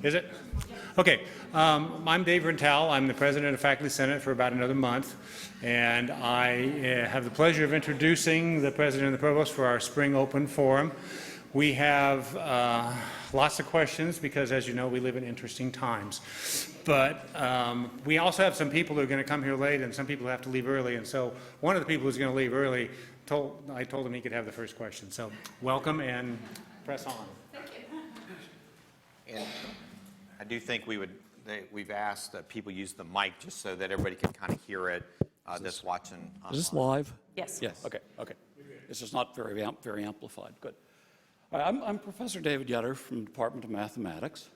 Is it? Okay. I'm Dave Rental. I'm the president of Faculty Senate for about another month, and I have the pleasure of introducing the president and the provost for our spring open forum. We have lots of questions because, as you know, we live in interesting times. But we also have some people who are going to come here late and some people who have to leave early. And so one of the people who's going to leave early, I told him he could have the first question. So welcome and press on. Thank you. And I do think we've asked that people use the mic just so that everybody can kind of hear it that's watching online. Is this live? Yes. Yes. Okay. Okay. It's just not very amplified. Good. I'm Professor David Yetter from the Department of Mathematics,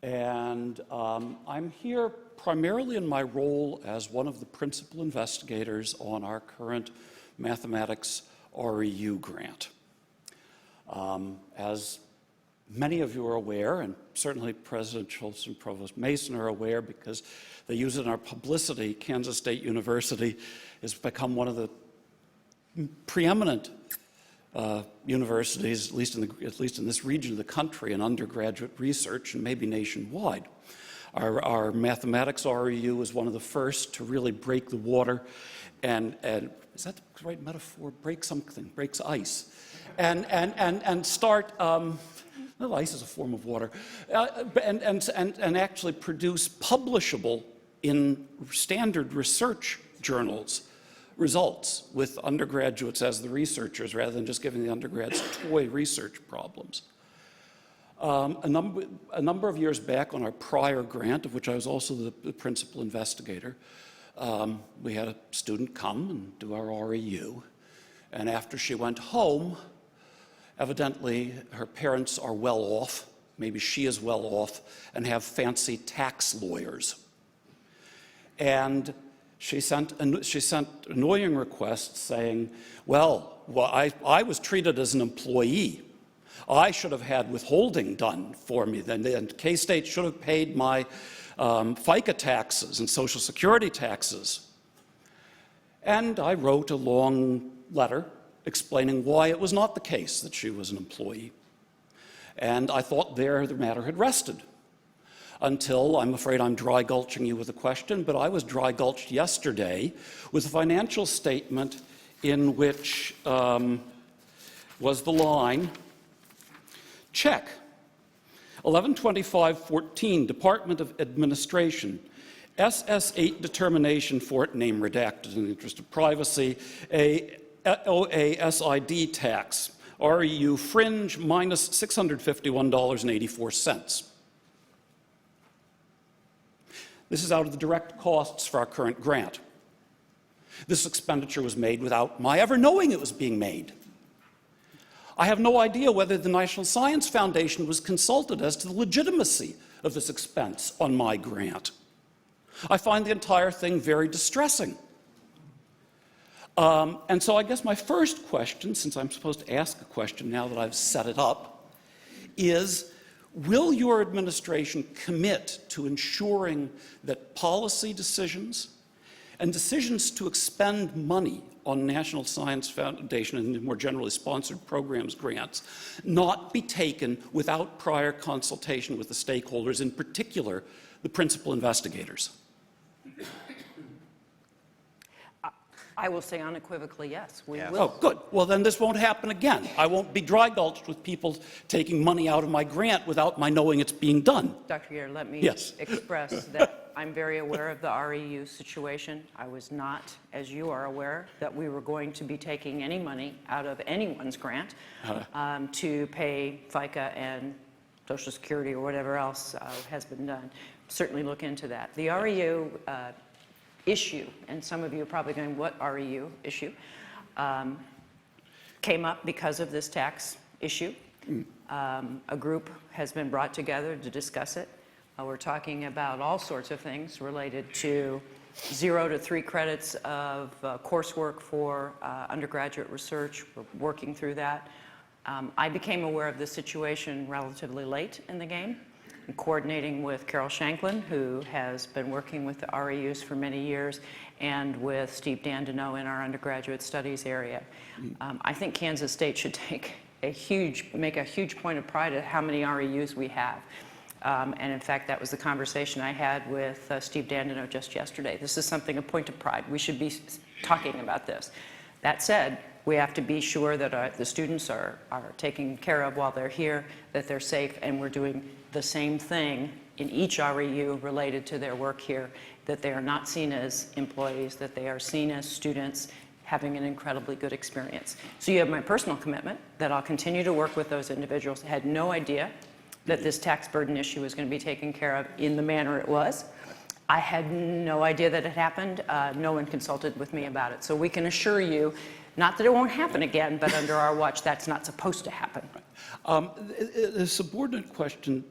and I'm here primarily in my role as one of the principal investigators on our current mathematics REU grant. As many of you are aware, and certainly President Schulz and Provost Mason are aware because they use it in our publicity, Kansas State University has become one of the preeminent universities, at least in this region of the country, in undergraduate research and maybe nationwide. Our mathematics REU is one of the first to really break the water and is that the right metaphor? Break something, breaks ice, and start. Well, ice is a form of water, and actually produce publishable in standard research journals results with undergraduates as the researchers rather than just giving the undergrads toy research problems. A number of years back on our prior grant, of which I was also the principal investigator, we had a student come and do our REU, and after she went home, evidently her parents are well off, maybe she is well off, and have fancy tax lawyers. And she sent annoying requests saying, well, I was treated as an employee. I should have had withholding done for me. Then K-State should have paid my FICA taxes and Social Security taxes. And I wrote a long letter explaining why it was not the case that she was an employee. And I thought there the matter had rested. Until, I'm afraid I'm dry gulching you with a question, but I was dry gulched yesterday with a financial statement in which was the line, check, 112514, Department of Administration, SS8 determination for it, name redacted in the interest of privacy, a OASID tax, REU fringe minus $651.84. This is out of the direct costs for our current grant. This expenditure was made without my ever knowing it was being made. I have no idea whether the National Science Foundation was consulted as to the legitimacy of this expense on my grant. I find the entire thing very distressing. And so I guess my first question, since I'm supposed to ask a question now that I've set it up, is, will your administration commit to ensuring that policy decisions and decisions to expend money on National Science Foundation and more generally sponsored programs grants not be taken without prior consultation with the stakeholders, in particular the principal investigators? I will say unequivocally yes, we will. Oh, good. Well, then this won't happen again. I won't be dry gulched with people taking money out of my grant without my knowing it's being done. Dr. Yetter, let me Yes. express that I'm very aware of the REU situation. I was not, as you are aware, that we were going to be taking any money out of anyone's grant to pay FICA and Social Security or whatever else has been done. Certainly look into that. The REU issue, and some of you are probably going, what REU issue, came up because of this tax issue. A group has been brought together to discuss it. We're talking about all sorts of things related to 0 to 3 credits of coursework for undergraduate research. We're working through that. I became aware of this situation relatively late in the game, coordinating with Carol Shanklin, who has been working with the REUs for many years, and with Steve Dandeneau in our undergraduate studies area. I think Kansas State should make a huge point of pride at how many REUs we have. And in fact, that was the conversation I had with Steve Dandino just yesterday. This is something, a point of pride. We should be talking about this. That said, we have to be sure that the students are taken care of while they're here, that they're safe, and we're doing the same thing in each REU related to their work here, that they are not seen as employees, that they are seen as students having an incredibly good experience. So you have my personal commitment that I'll continue to work with those individuals. I had no idea that this tax burden issue was going to be taken care of in the manner it was. I had no idea that it happened. No one consulted with me about it. So we can assure you, not that it won't happen again, but under our watch, that's not supposed to happen. A subordinate question,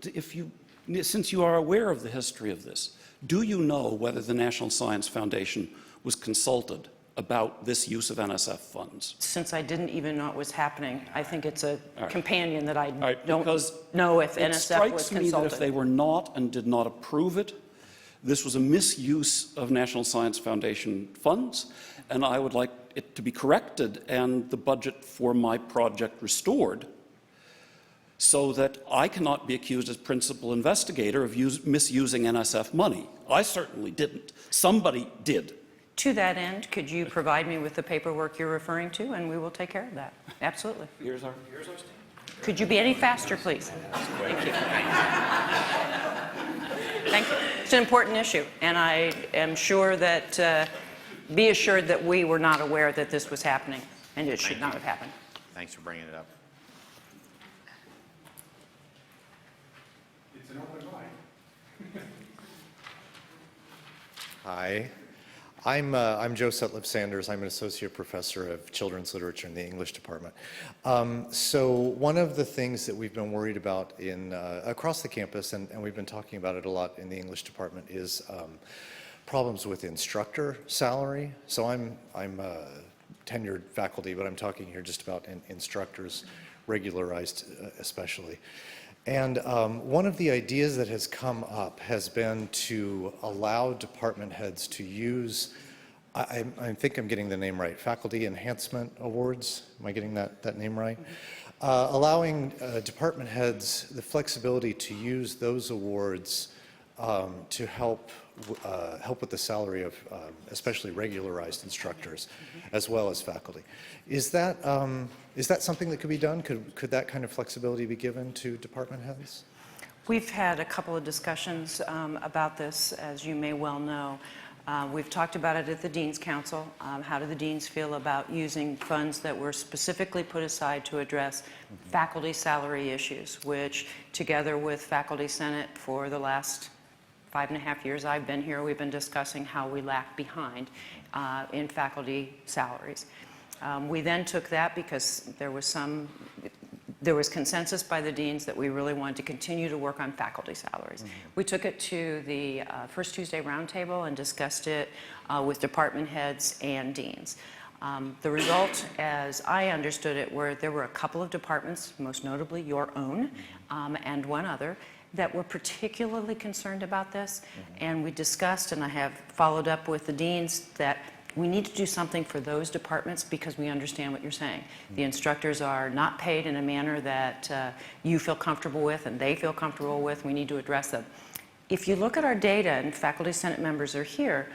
since you are aware of the history of this, do you know whether the National Science Foundation was consulted about this use of NSF funds? Since I didn't even know it was happening, I think it's a companion that I don't because know if NSF was It strikes me that if they consulted. were not and did not approve it, this was a misuse of National Science Foundation funds, and I would like it to be corrected and the budget for my project restored so that I cannot be accused as principal investigator of misusing NSF money. I certainly didn't. Somebody did. To that end, could you provide me with the paperwork you're referring to, and we will take care of that. Absolutely. Here's our stand. Could you be any faster, please? Thank you. Thank you. It's an important issue, and I am sure that, be assured that we were not aware that this was happening, and it should not have happened. Thanks for bringing it up. It's an open mic. Hi, I'm Joe Sutliff-Sanders. I'm an associate professor of children's literature in the English department. So one of the things that we've been worried about across the campus, and we've been talking about it a lot in the English department, is problems with instructor salary. So I'm tenured faculty, but I'm talking here just about instructors, regularized especially. And one of the ideas that has come up has been to allow department heads to use, I think I'm getting the name right, Faculty Enhancement Awards. Am I getting that name right? Allowing department heads the flexibility to use those awards to help with the salary of especially regularized instructors as well as faculty. Is that something that could be done? Could that kind of flexibility be given to department heads? We've had a couple of discussions about this, as you may well know. We've talked about it at the Dean's Council. How do the deans feel about using funds that were specifically put aside to address faculty salary issues, which together with Faculty Senate for the last 5.5 years I've been here, we've been discussing how we lag behind in faculty salaries. We then took that because there was consensus by the deans that we really wanted to continue to work on faculty salaries. We took it to the First Tuesday Roundtable and discussed it with department heads and deans. The result, as I understood it, there were a couple of departments, most notably your own and one other, that were particularly concerned about this. And we discussed, and I have followed up with the deans, that we need to do something for those departments because we understand what you're saying. The instructors are not paid in a manner that you feel comfortable with and they feel comfortable with. We need to address them. If you look at our data, and Faculty Senate members are here,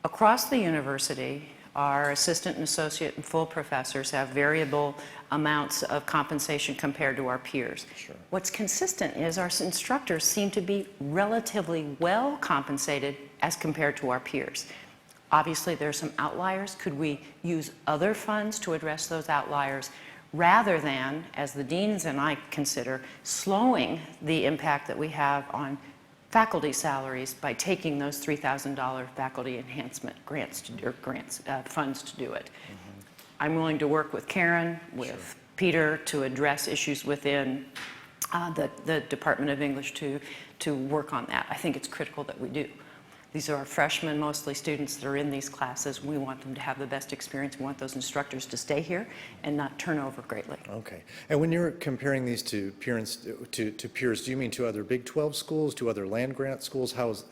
across the university, our assistant and associate and full professors have variable amounts of compensation compared to our peers. Sure. What's consistent is our instructors seem to be relatively well compensated as compared to our peers. Obviously, there are some outliers. Could we use other funds to address those outliers rather than, as the deans and I consider, slowing the impact that we have on faculty salaries by taking those $3,000 faculty enhancement funds to do it? I'm willing to work with Karen, with Peter, to address issues within the Department of English to work on that. I think it's critical that we do. These are our freshmen, mostly students that are in these classes. We want them to have the best experience. We want those instructors to stay here and not turn over greatly. Okay. And when you're comparing these to peers, do you mean to other Big 12 schools, to other land-grant schools? How's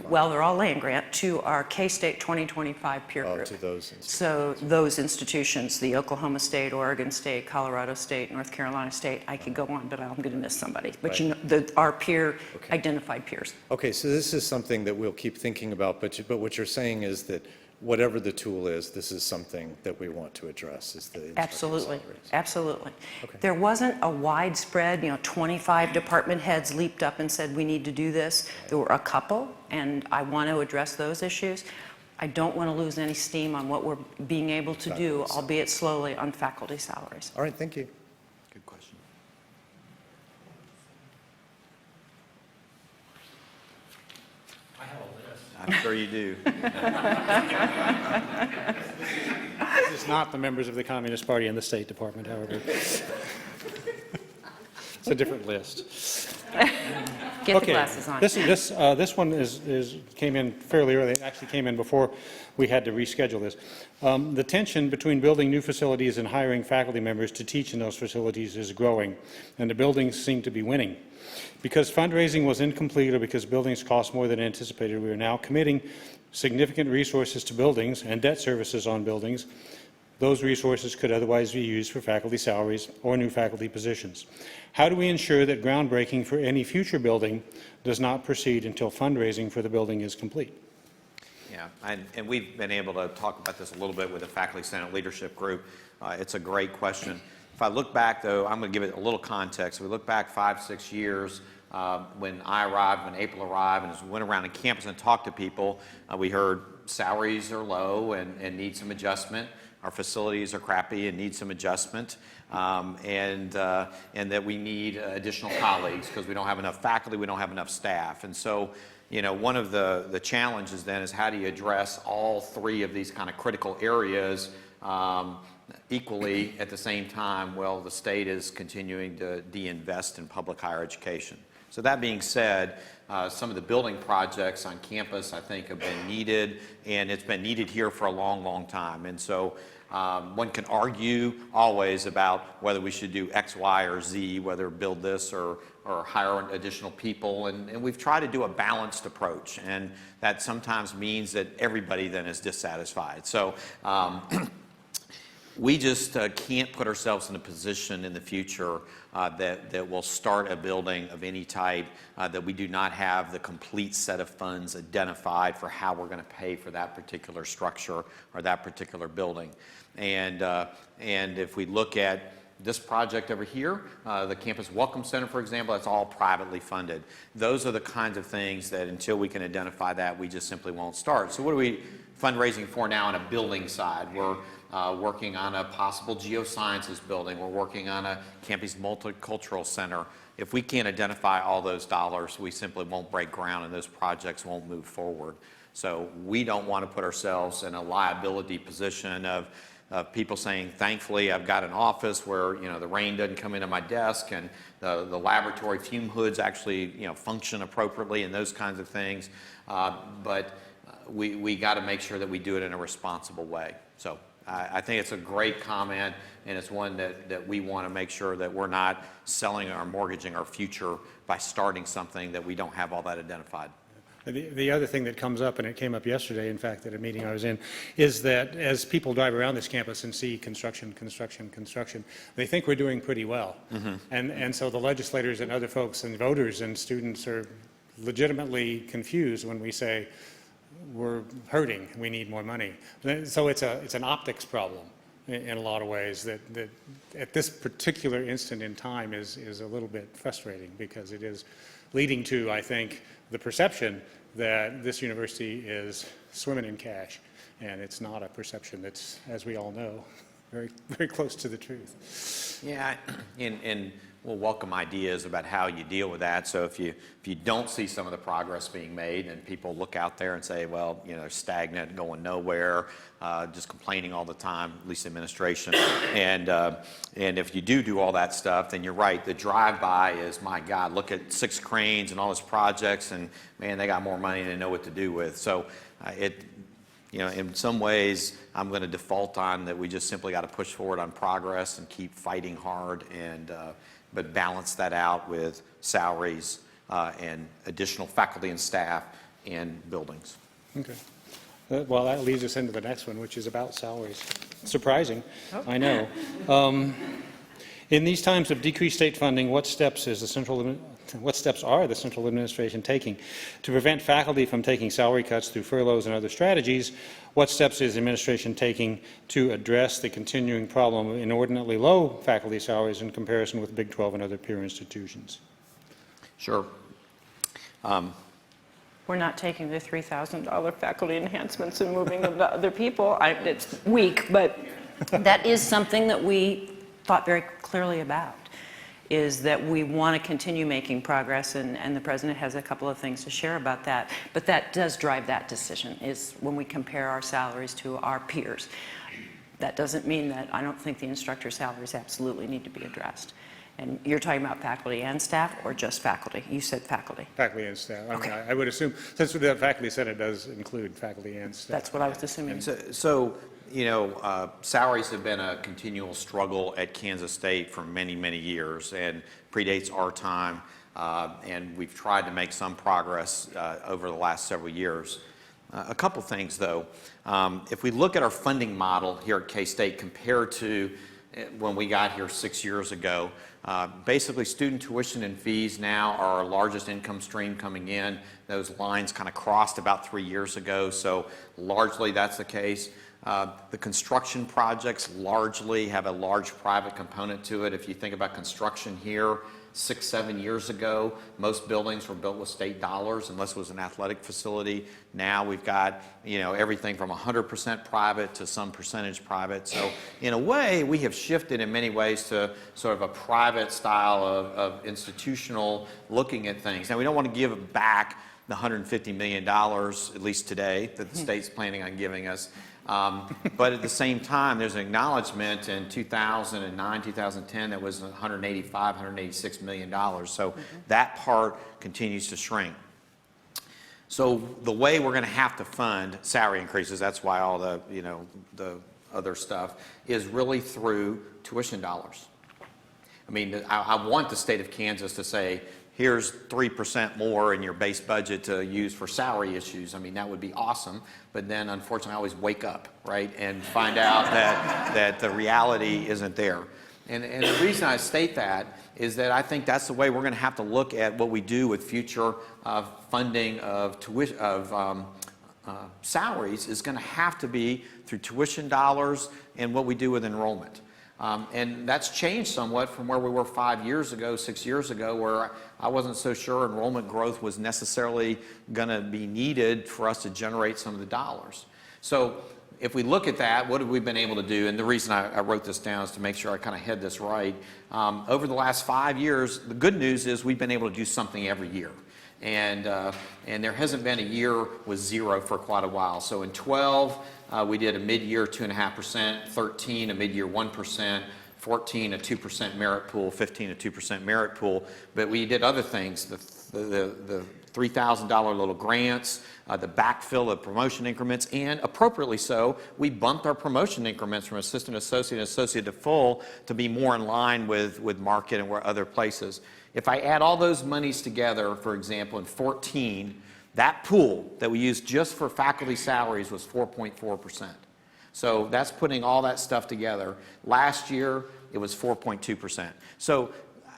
Well, they're all land grant, to our K-State 2025 peer group. to those institutions. So those institutions, the Oklahoma State, Oregon State, Colorado State, North Carolina State, I could go on, but I'm going to miss somebody. But Right. you know, our peer, identified peers. Okay, so this is something that we'll keep thinking about, but what you're saying is that whatever the tool is, this is something that we want to address, is the instructor Absolutely, salaries. absolutely. Okay. There wasn't a widespread, 25 department heads leaped up and said, we need to do this. There were a couple, and I want to address those issues. I don't want to lose any steam on what we're being able to do, albeit slowly, on faculty salaries. All right, thank you. Good question. I'm sure you do. This is not the members of the Communist Party in the State Department, however. It's a different list. Get the glasses on. This one came in fairly early. It actually came in before we had to reschedule this. The tension between building new facilities and hiring faculty members to teach in those facilities is growing, and the buildings seem to be winning. Because fundraising was incomplete or because buildings cost more than anticipated, we are now committing significant resources to buildings and debt services on buildings. Those resources could otherwise be used for faculty salaries or new faculty positions. How do we ensure that groundbreaking for any future building does not proceed until fundraising for the building is complete? Yeah, and we've been able to talk about this a little bit with the Faculty Senate Leadership Group. It's a great question. If I look back, though, I'm going to give it a little context. We look back 5-6 years when I arrived, when April arrived, and as we went around the campus and talked to people, we heard salaries are low and need some adjustment. Our facilities are crappy and need some adjustment, and that we need additional colleagues because we don't have enough faculty, we don't have enough staff. And so, one of the challenges then is how do you address all three of these kind of critical areas equally at the same time? Well, the state is continuing to de-invest in public higher education. So that being said, some of the building projects on campus, I think, have been needed, and it's been needed here for a long, long time. And so one can argue always about whether we should do X, Y, or Z, whether build this or hire additional people. And we've tried to do a balanced approach, and that sometimes means that everybody then is dissatisfied. So we just can't put ourselves in a position in the future that will start a building of any type that we do not have the complete set of funds identified for how we're going to pay for that particular structure or that particular building. And if we look at this project over here, the Campus Welcome Center, for example, that's all privately funded. Those are the kinds of things that until we can identify that, we just simply won't start. So what are we fundraising for now on a building side? We're working on a possible geosciences building. We're working on a campus multicultural center. If we can't identify all those dollars, we simply won't break ground and those projects won't move forward. So we don't want to put ourselves in a liability position of people saying, thankfully, I've got an office where the rain doesn't come into my desk and the laboratory fume hoods actually function appropriately and those kinds of things. But we got to make sure that we do it in a responsible way. So I think it's a great comment, and it's one that we want to make sure that we're not selling or mortgaging our future by starting something that we don't have all that identified. The other thing that comes up, and it came up yesterday, in fact, at a meeting I was in, is that as people drive around this campus and see construction, they think we're doing pretty well. Mm-hmm. And so the legislators and other folks and voters and students are legitimately confused when we say, we're hurting, we need more money. So it's an optics problem in a lot of ways that at this particular instant in time is a little bit frustrating because it is leading to, I think, the perception that this university is swimming in cash, and it's not a perception that's, as we all know, very, very close to the truth. Yeah, and we'll welcome ideas about how you deal with that. So if you don't see some of the progress being made and people look out there and say, well, you know, they're stagnant, going nowhere, just complaining all the time, at least administration, and if you do all that stuff, then you're right. The drive-by is, my God, look at 6 cranes and all these projects, and man, they got more money than they know what to do with. So you know, in some ways, I'm going to default on that we just simply got to push forward on progress and keep fighting hard, and but balance that out with salaries and additional faculty and staff and buildings. Okay. Well, that leads us into the next one, which is about salaries. Surprising, I know. In these times of decreased state funding, what steps are the central administration taking to prevent faculty from taking salary cuts through furloughs and other strategies? What steps is the administration taking to address the continuing problem of inordinately low faculty salaries in comparison with Big 12 and other peer institutions? Sure. We're not taking the $3,000 faculty enhancements and moving them to other people. It's weak, but that is something that we thought very clearly about, is that we want to continue making progress, and the President has a couple of things to share about that. But that does drive that decision, is when we compare our salaries to our peers. That doesn't mean that I don't think the instructor salaries absolutely need to be addressed. And you're talking about faculty and staff, or just faculty? You said faculty. Faculty and staff. I mean, Okay. I would assume, since the faculty senate does include faculty and staff. That's what I was assuming. So you know, salaries have been a continual struggle at Kansas State for many, many years, and predates our time, and we've tried to make some progress over the last several years. A couple things, though. If we look at our funding model here at K-State compared to when we got here 6 years ago, basically student tuition and fees now are our largest income stream coming in. Those lines kind of crossed about 3 years ago, so largely that's the case. The construction projects largely have a large private component to it. If you think about construction here, 6, 7 years ago, most buildings were built with state dollars unless it was an athletic facility. Now we've got, you know, everything from 100% private to some percentage private. So in a way, we have shifted in many ways to sort of a private style of institutional looking at things. Now, we don't want to give back the $150 million, at least today, that the state's planning on giving us. But at the same time, there's an acknowledgement in 2009, 2010 that was $185, $186 million. So that part continues to shrink. So the way we're going to have to fund salary increases, that's why all the, you know, the other stuff, is really through tuition dollars. I mean, I want the state of Kansas to say, here's 3% more in your base budget to use for salary issues. I mean, that would be awesome. But then, unfortunately, I always wake up, right, and find out that the reality isn't there. And the reason I state that is that I think that's the way we're going to have to look at what we do with future funding of salaries is going to have to be through tuition dollars and what we do with enrollment. And that's changed somewhat from where we were 5 years ago, 6 years ago, where I wasn't so sure enrollment growth was necessarily going to be needed for us to generate some of the dollars. So if we look at that, what have we been able to do? And the reason I wrote this down is to make sure I kind of had this right. Over the last 5 years, the good news is we've been able to do something every year. And there hasn't been a year with zero for quite a while. So in 12, we did a mid-year 2.5%, 13 a mid-year 1%, 14 a 2% merit pool, 15 a 2% merit pool. But we did other things, the $3,000 little grants, the backfill of promotion increments, and appropriately so, we bumped our promotion increments from assistant associate and associate to full to be more in line with market and where other places. If I add all those monies together, for example, in 14, that pool that we used just for faculty salaries was 4.4%. So that's putting all that stuff together. Last year, it was 4.2%. So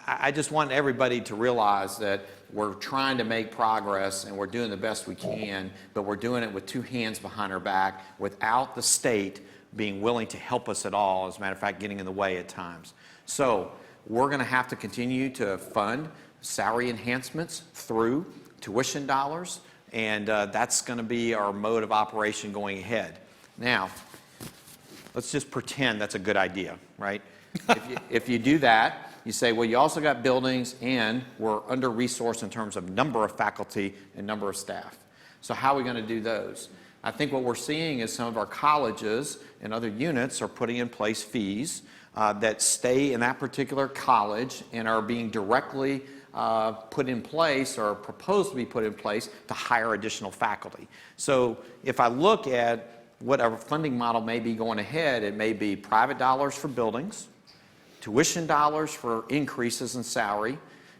I just want everybody to realize that we're trying to make progress and we're doing the best we can, but we're doing it with two hands behind our back without the state being willing to help us at all, as a matter of fact, getting in the way at times. So we're going to have to continue to fund salary enhancements through tuition dollars, and that's going to be our mode of operation going ahead. Now, let's just pretend that's a good idea, right? If you do that, you say, well, you also got buildings and we're under-resourced in terms of number of faculty and number of staff. So how are we going to do those? I think what we're seeing is some of our colleges and other units are putting in place fees that stay in that particular college and are being directly put in place or proposed to be put in place to hire additional faculty. So if I look at what our funding model may be going ahead, it may be private dollars for buildings, tuition dollars for increases in salary,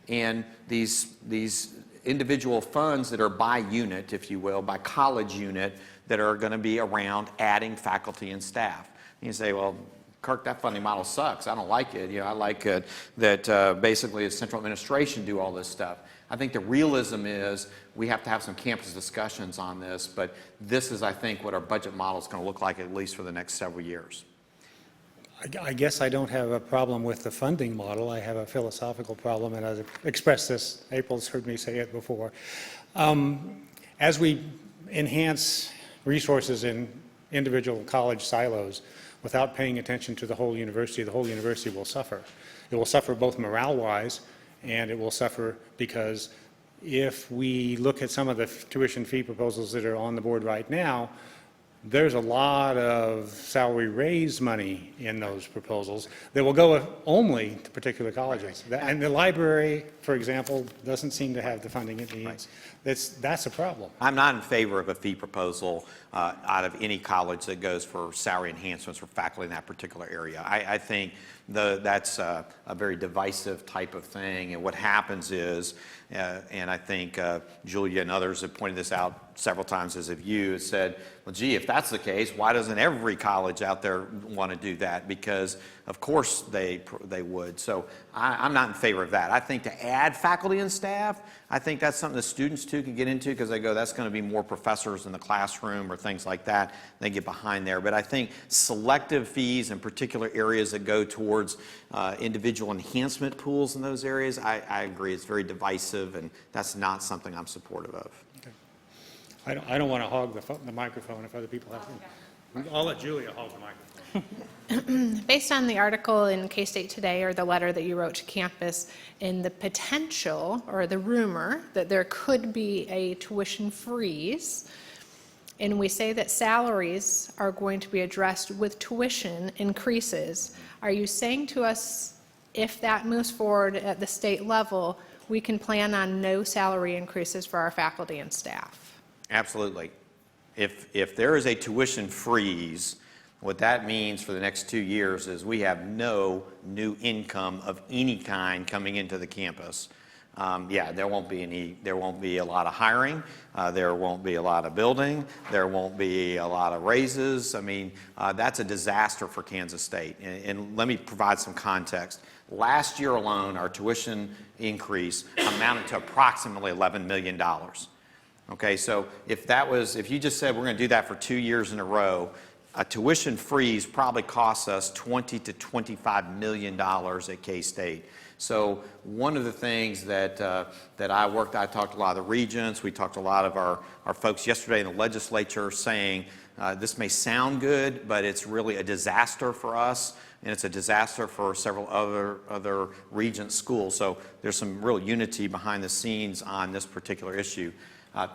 and these individual funds that are by unit, if you will, by college unit, that are going to be around adding faculty and staff. And you say, well, Kirk, that funding model sucks. I don't like it. I like it that basically the central administration do all this stuff. I think the realism is we have to have some campus discussions on this, but this is, I think, what our budget model is going to look like at least for the next several years. I guess I don't have a problem with the funding model. I have a philosophical problem, and I've expressed this. April's heard me say it before. As we enhance resources in individual college silos without paying attention to the whole university will suffer. It will suffer both morale-wise, and it will suffer because if we look at some of the tuition fee proposals that are on the board right now, there's a lot of salary raise money in those proposals that will go only to particular colleges. And the library, for example, doesn't seem to have the funding it needs. That's a problem. I'm not in favor of a fee proposal out of any college that goes for salary enhancements for faculty in that particular area. I think that's a very divisive type of thing, and what happens is, and I think Julia and others have pointed this out several times, as have you, has said, well, gee, if that's the case, why doesn't every college out there want to do that? Because, of course, they would. So I'm not in favor of that. I think to add faculty and staff, I think that's something the students, too, can get into because they go, that's going to be more professors in the classroom or things like that. They get behind there. But I think selective fees in particular areas that go towards individual enhancement pools in those areas, I agree. It's very divisive, and that's not something I'm supportive of. Okay. I don't want to hog the microphone if other people have to. I'll let Julia hog the microphone. Based on the article in K-State Today or the letter that you wrote to campus and the potential or the rumor that there could be a tuition freeze, and we say that salaries are going to be addressed with tuition increases, are you saying to us if that moves forward at the state level, we can plan on no salary increases for our faculty and staff? Absolutely. If there is a tuition freeze, what that means for the next 2 years is we have no new income of any kind coming into the campus. There won't be a lot of hiring. There won't be a lot of building. There won't be a lot of raises. I mean, that's a disaster for Kansas State. And let me provide some context. Last year alone, our tuition increase amounted to approximately $11 million. Okay, so if you just said we're going to do that for 2 years in a row, a tuition freeze probably costs us $20 to $25 million at K-State. So one of the things that I talked to a lot of the regents, we talked to a lot of our folks yesterday in the legislature saying this may sound good, but it's really a disaster for us, and it's a disaster for several other regent schools. So there's some real unity behind the scenes on this particular issue.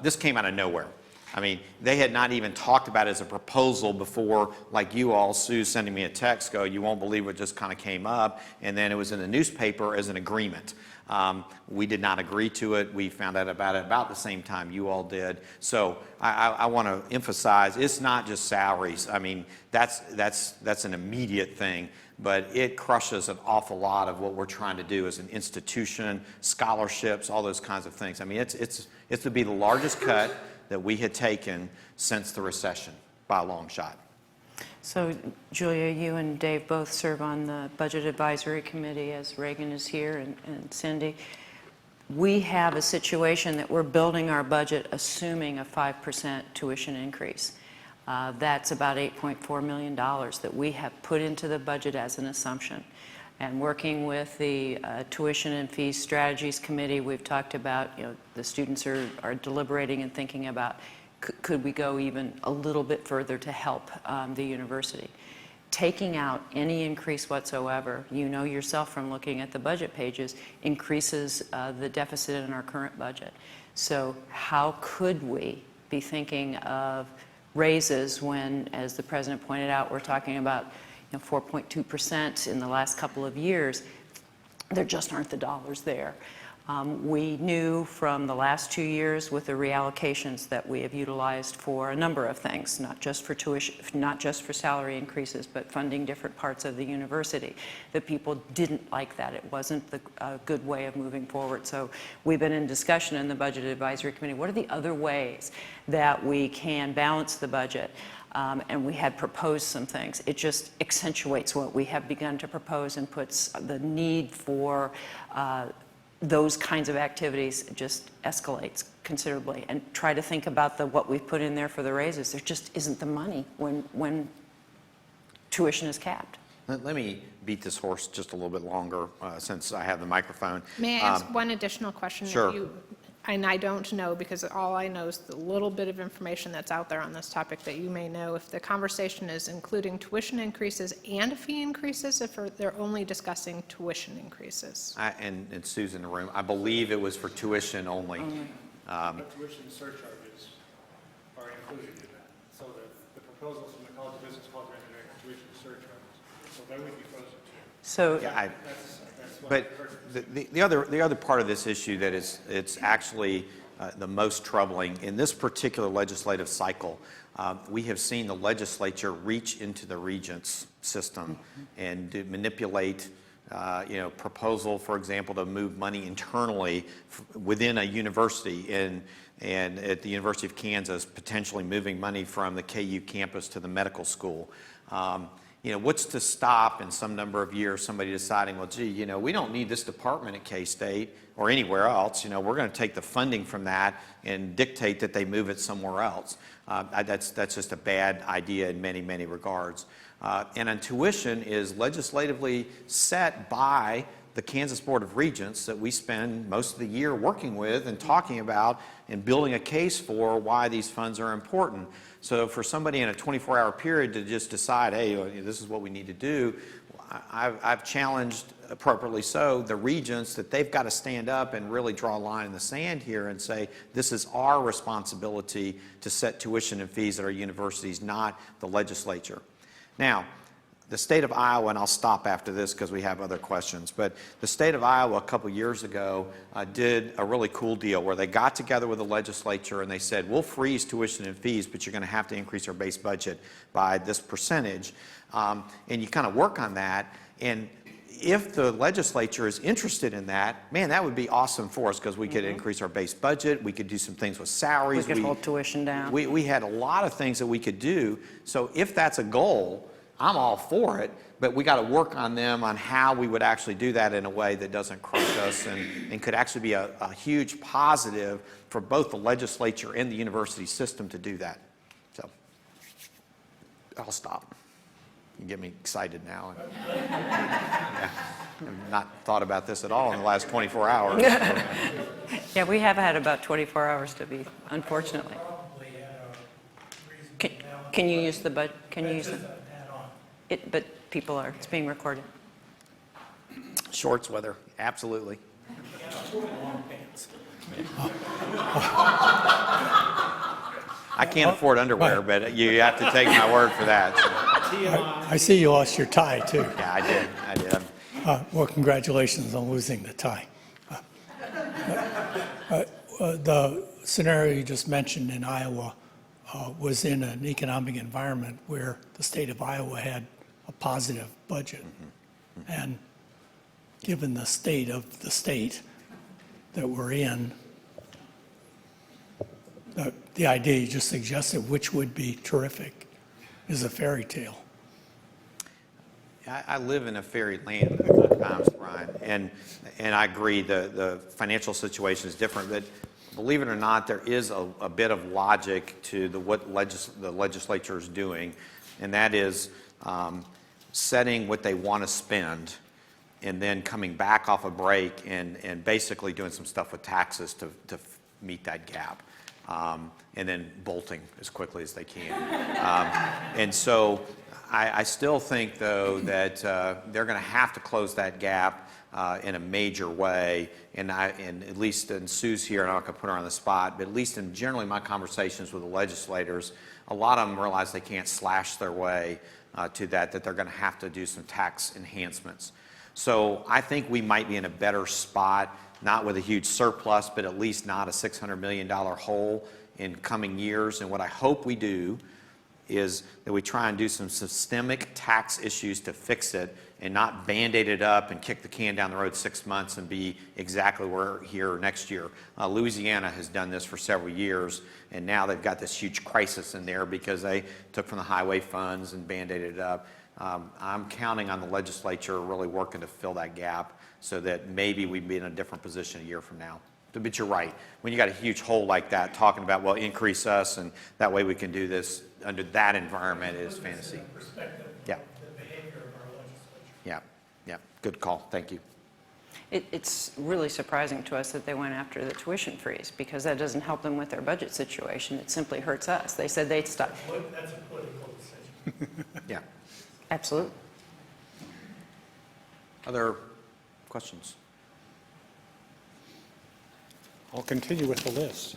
This came out of nowhere. I mean, they had not even talked about it as a proposal before, like you all, Sue sending me a text, you won't believe what just kind of came up, and then it was in the newspaper as an agreement. We did not agree to it. We found out about it about the same time you all did. So I want to emphasize, it's not just salaries. I mean, that's an immediate thing, but it crushes an awful lot of what we're trying to do as an institution, scholarships, all those kinds of things. I mean, it's to be the largest cut that we had taken since the recession by a long shot. So, Julia, you and Dave both serve on the Budget Advisory Committee, as Reagan is here, and Cindy. We have a situation that we're building our budget assuming a 5% tuition increase. That's about $8.4 million that we have put into the budget as an assumption. And working with the Tuition and Fees Strategies Committee, we've talked about, the students are deliberating and thinking about could we go even a little bit further to help the university. taking out any increase whatsoever, you know yourself from looking at the budget pages, increases the deficit in our current budget. So how could we be thinking of raises when, as the President pointed out, we're talking about 4.2% in the last couple of years? There just aren't the dollars there. We knew from the last 2 years with the reallocations that we have utilized for a number of things, not just for tuition, not just for salary increases, but funding different parts of the university, that people didn't like that. It wasn't a good way of moving forward. So we've been in discussion in the Budget Advisory Committee. What are the other ways that we can balance the budget? And we had proposed some things. It just accentuates what we have begun to propose and puts the need for those kinds of activities, just escalates considerably. And try to think about what we've put in there for the raises. There just isn't the money when tuition is capped. Let me beat this horse just a little bit longer since I have the microphone. May I ask one additional question? Sure. And I don't know, because all I know is the little bit of information that's out there on this topic that you may know. If the conversation is including tuition increases and fee increases, if they're only discussing tuition increases. And Sue's in the room. I believe it was for tuition only. But tuition surcharges are included in that. So the proposals from the College of Business, College of Engineering are tuition surcharges. So they would be frozen too. So Yeah, That's what But I've heard. the other part of this issue that it's actually the most troubling in this particular legislative cycle, we have seen the legislature reach into the regents system and to manipulate, proposal, for example, to move money internally within a university and at the University of Kansas, potentially moving money from the KU campus to the medical school. What's to stop in some number of years somebody deciding, well, gee, we don't need this department at K-State or anywhere else. We're going to take the funding from that and dictate that they move it somewhere else. That's just a bad idea in many, many regards. And on tuition is legislatively set by the Kansas Board of Regents that we spend most of the year working with and talking about and building a case for why these funds are important. So for somebody in a 24-hour period to just decide, hey, this is what we need to do, I've challenged, appropriately so, the regents that they've got to stand up and really draw a line in the sand here and say, this is our responsibility to set tuition and fees at our universities, not the legislature. Now, the state of Iowa, and I'll stop after this because we have other questions, but the state of Iowa a couple years ago did a really cool deal where they got together with the legislature and they said, we'll freeze tuition and fees, but you're going to have to increase our base budget by this percentage. And you kind of work on that. And if the legislature is interested in that, man, that would be awesome for us because we could increase our base budget. We could do some things with salaries. we could hold tuition down. We had a lot of things that we could do. So if that's a goal, I'm all for it, but we got to work on them on how we would actually do that in a way that doesn't crush us and could actually be a huge positive for both the legislature and the university system to do that. So I'll stop. You get me excited now. Yeah, I've not thought about this at all in the last 24 hours. Yeah, we have had about 24 hours to be, unfortunately. Can you use the budget? Can you use it? But people are. It's being recorded. Shorts weather, absolutely. I can't afford underwear, but you have to take my word for that. So. I see you lost your tie, too. Yeah, I did. Well, congratulations on losing the tie. The scenario you just mentioned in Iowa was in an economic environment where the state of Iowa had a positive budget. And given the state of the state that we're in, the idea you just suggested, which would be terrific, is a fairy tale. I live in a fairy land at times, Brian, and I agree the financial situation is different, but believe it or not, there is a bit of logic to what the legislature is doing, and that is setting what they want to spend and then coming back off a break and basically doing some stuff with taxes to meet that gap. And then bolting as quickly as they can. And so I still think, though, that they're going to have to close that gap in a major way, and at least in Sue's here, and I'm not going to put her on the spot, but at least in generally my conversations with the legislators, a lot of them realize they can't slash their way to that they're going to have to do some tax enhancements. So I think we might be in a better spot, not with a huge surplus, but at least not a $600 million hole in coming years. And what I hope we do is that we try and do some systemic tax issues to fix it and not Band-Aid it up and kick the can down the road 6 months and be exactly where we're here next year. Louisiana has done this for several years, and now they've got this huge crisis in there because they took from the highway funds and Band-Aided it up. I'm counting on the legislature really working to fill that gap so that maybe we'd be in a different position a year from now. But you're right. When you got a huge hole like that, talking about, well, increase us, and that way we can do this under that environment is fantasy. Yeah. Yeah, yeah. Good call. Thank you. It's really surprising to us that they went after the tuition freeze, because that doesn't help them with their budget situation. It simply hurts us. They said they'd stop. That's a political decision. Yeah. Absolutely. Other questions? I'll continue with the list.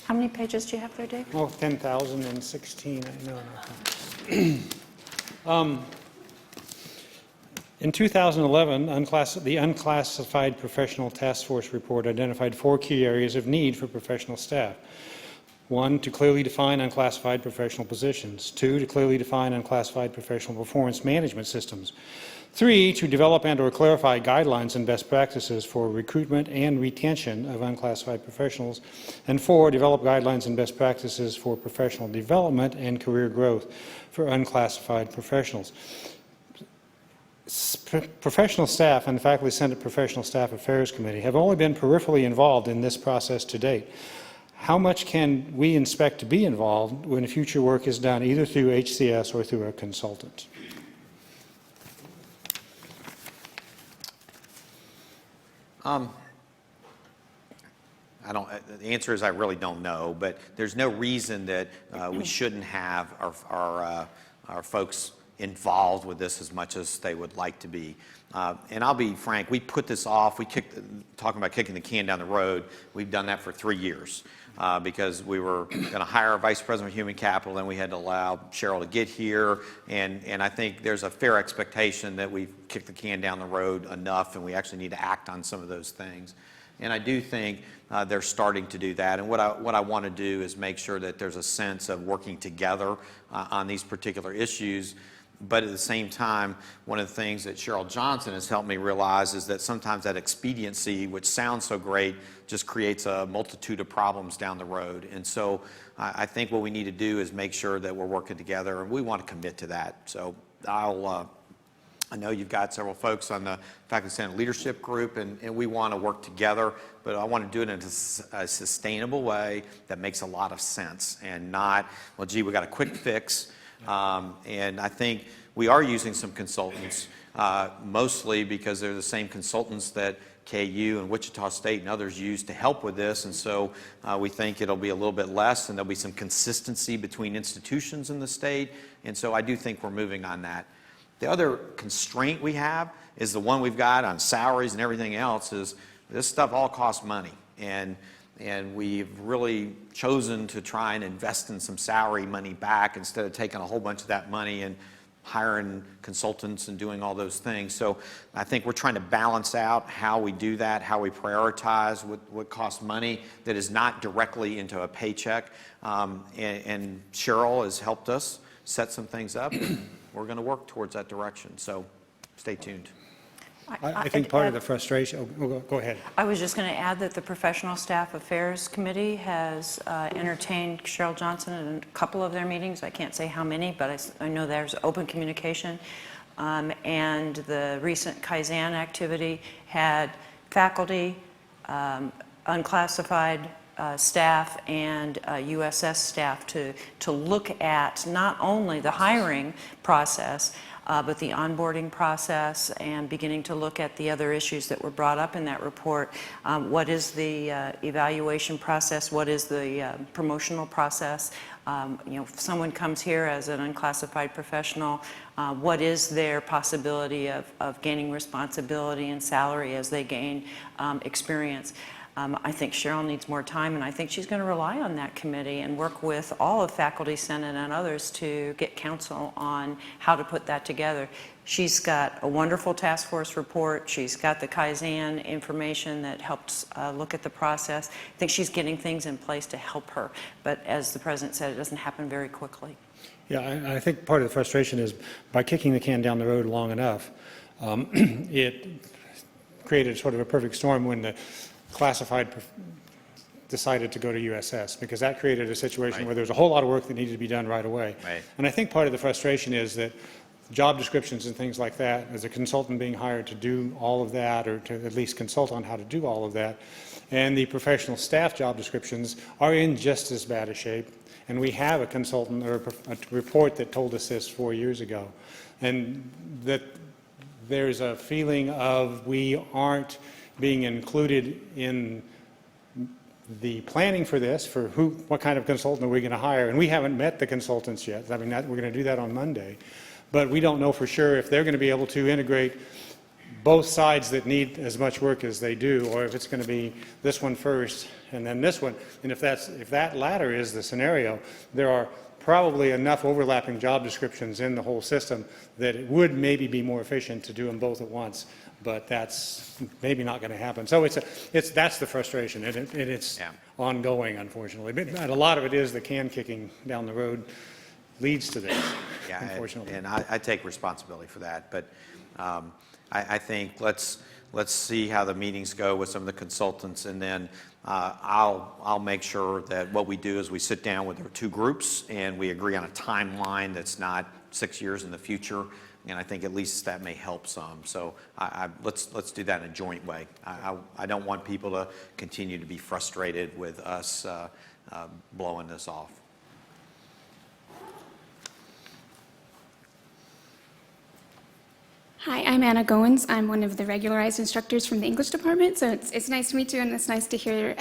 How many pages do you have there, Dave? Oh, 10,016, I know. In 2011, the Unclassified Professional Task Force report identified 4 key areas of need for professional staff. 1, to clearly define unclassified professional positions. 2, to clearly define unclassified professional performance management systems. 3, to develop and/or clarify guidelines and best practices for recruitment and retention of unclassified professionals. And 4, develop guidelines and best practices for professional development and career growth for unclassified professionals. Professional staff and the Faculty Senate Professional Staff Affairs Committee have only been peripherally involved in this process to date. How much can we expect to be involved when future work is done either through HCS or through a consultant? The answer is I really don't know, but there's no reason that we shouldn't have our folks involved with this as much as they would like to be. And I'll be frank, we put this off. Talking about kicking the can down the road, we've done that for 3 years because we were going to hire a vice president of human capital, and we had to allow Cheryl to get here. And I think there's a fair expectation that we've kicked the can down the road enough, and we actually need to act on some of those things. And I do think they're starting to do that. And what I want to do is make sure that there's a sense of working together on these particular issues. But at the same time, one of the things that Cheryl Johnson has helped me realize is that sometimes that expediency, which sounds so great, just creates a multitude of problems down the road. And so I think what we need to do is make sure that we're working together, and we want to commit to that. So I know you've got several folks on the Faculty Senate Leadership Group, and we want to work together, but I want to do it in a sustainable way that makes a lot of sense and not, well, gee, we got a quick fix. And I think we are using some consultants, mostly because they're the same consultants that KU and Wichita State and others use to help with this. And so we think it'll be a little bit less, and there'll be some consistency between institutions in the state. And so I do think we're moving on that. The other constraint we have is the one we've got on salaries and everything else is this stuff all costs money. And we've really chosen to try and invest in some salary money back instead of taking a whole bunch of that money and hiring consultants and doing all those things. So I think we're trying to balance out how we do that, how we prioritize what costs money that is not directly into a paycheck. And Cheryl has helped us set some things up. We're going to work towards that direction. So stay tuned. I think part of the frustration, go ahead. I was just going to add that the Professional Staff Affairs Committee has entertained Cheryl Johnson in a couple of their meetings. I can't say how many, but I know there's open communication. And the recent Kaizen activity had faculty, unclassified staff, and USS staff to look at not only the hiring process, but the onboarding process, and beginning to look at the other issues that were brought up in that report. What is the evaluation process? What is the promotional process? If someone comes here as an unclassified professional, what is their possibility of gaining responsibility and salary as they gain experience? I think Cheryl needs more time, and I think she's going to rely on that committee and work with all of Faculty Senate and others to get counsel on how to put that together. She's got a wonderful task force report. She's got the Kaizen information that helps look at the process. I think she's getting things in place to help her. But as the President said, it doesn't happen very quickly. Yeah, I think part of the frustration is by kicking the can down the road long enough, it created sort of a perfect storm when the classified decided to go to USS, because that created a situation where there was a whole lot of work that needed to be done right away. And I think part of the frustration is that job descriptions and things like that, as a consultant being hired to do all of that, or to at least consult on how to do all of that, and the professional staff job descriptions are in just as bad a shape. And we have a consultant or a report that told us this 4 years ago. And that there's a feeling of we aren't being included in the planning for this, for what kind of consultant are we going to hire. And we haven't met the consultants yet. I mean, we're going to do that on Monday. But we don't know for sure if they're going to be able to integrate both sides that need as much work as they do, or if it's going to be this one first and then this one. And if that latter is the scenario, there are probably enough overlapping job descriptions in the whole system that it would maybe be more efficient to do them both at once. But that's maybe not going to happen. So that's the frustration, and it's ongoing, unfortunately. But a lot of it is the can kicking down the road leads to this, unfortunately. And I take responsibility for that. But I think let's see how the meetings go with some of the consultants, and then I'll make sure that what we do is we sit down with our two groups and we agree on a timeline that's not 6 years in the future. And I think at least that may help some. So let's do that in a joint way. I don't want people to continue to be frustrated with us blowing this off. Hi, I'm Anna Goins. I'm one of the regularized instructors from the English department. So it's nice to meet you, and it's nice to hear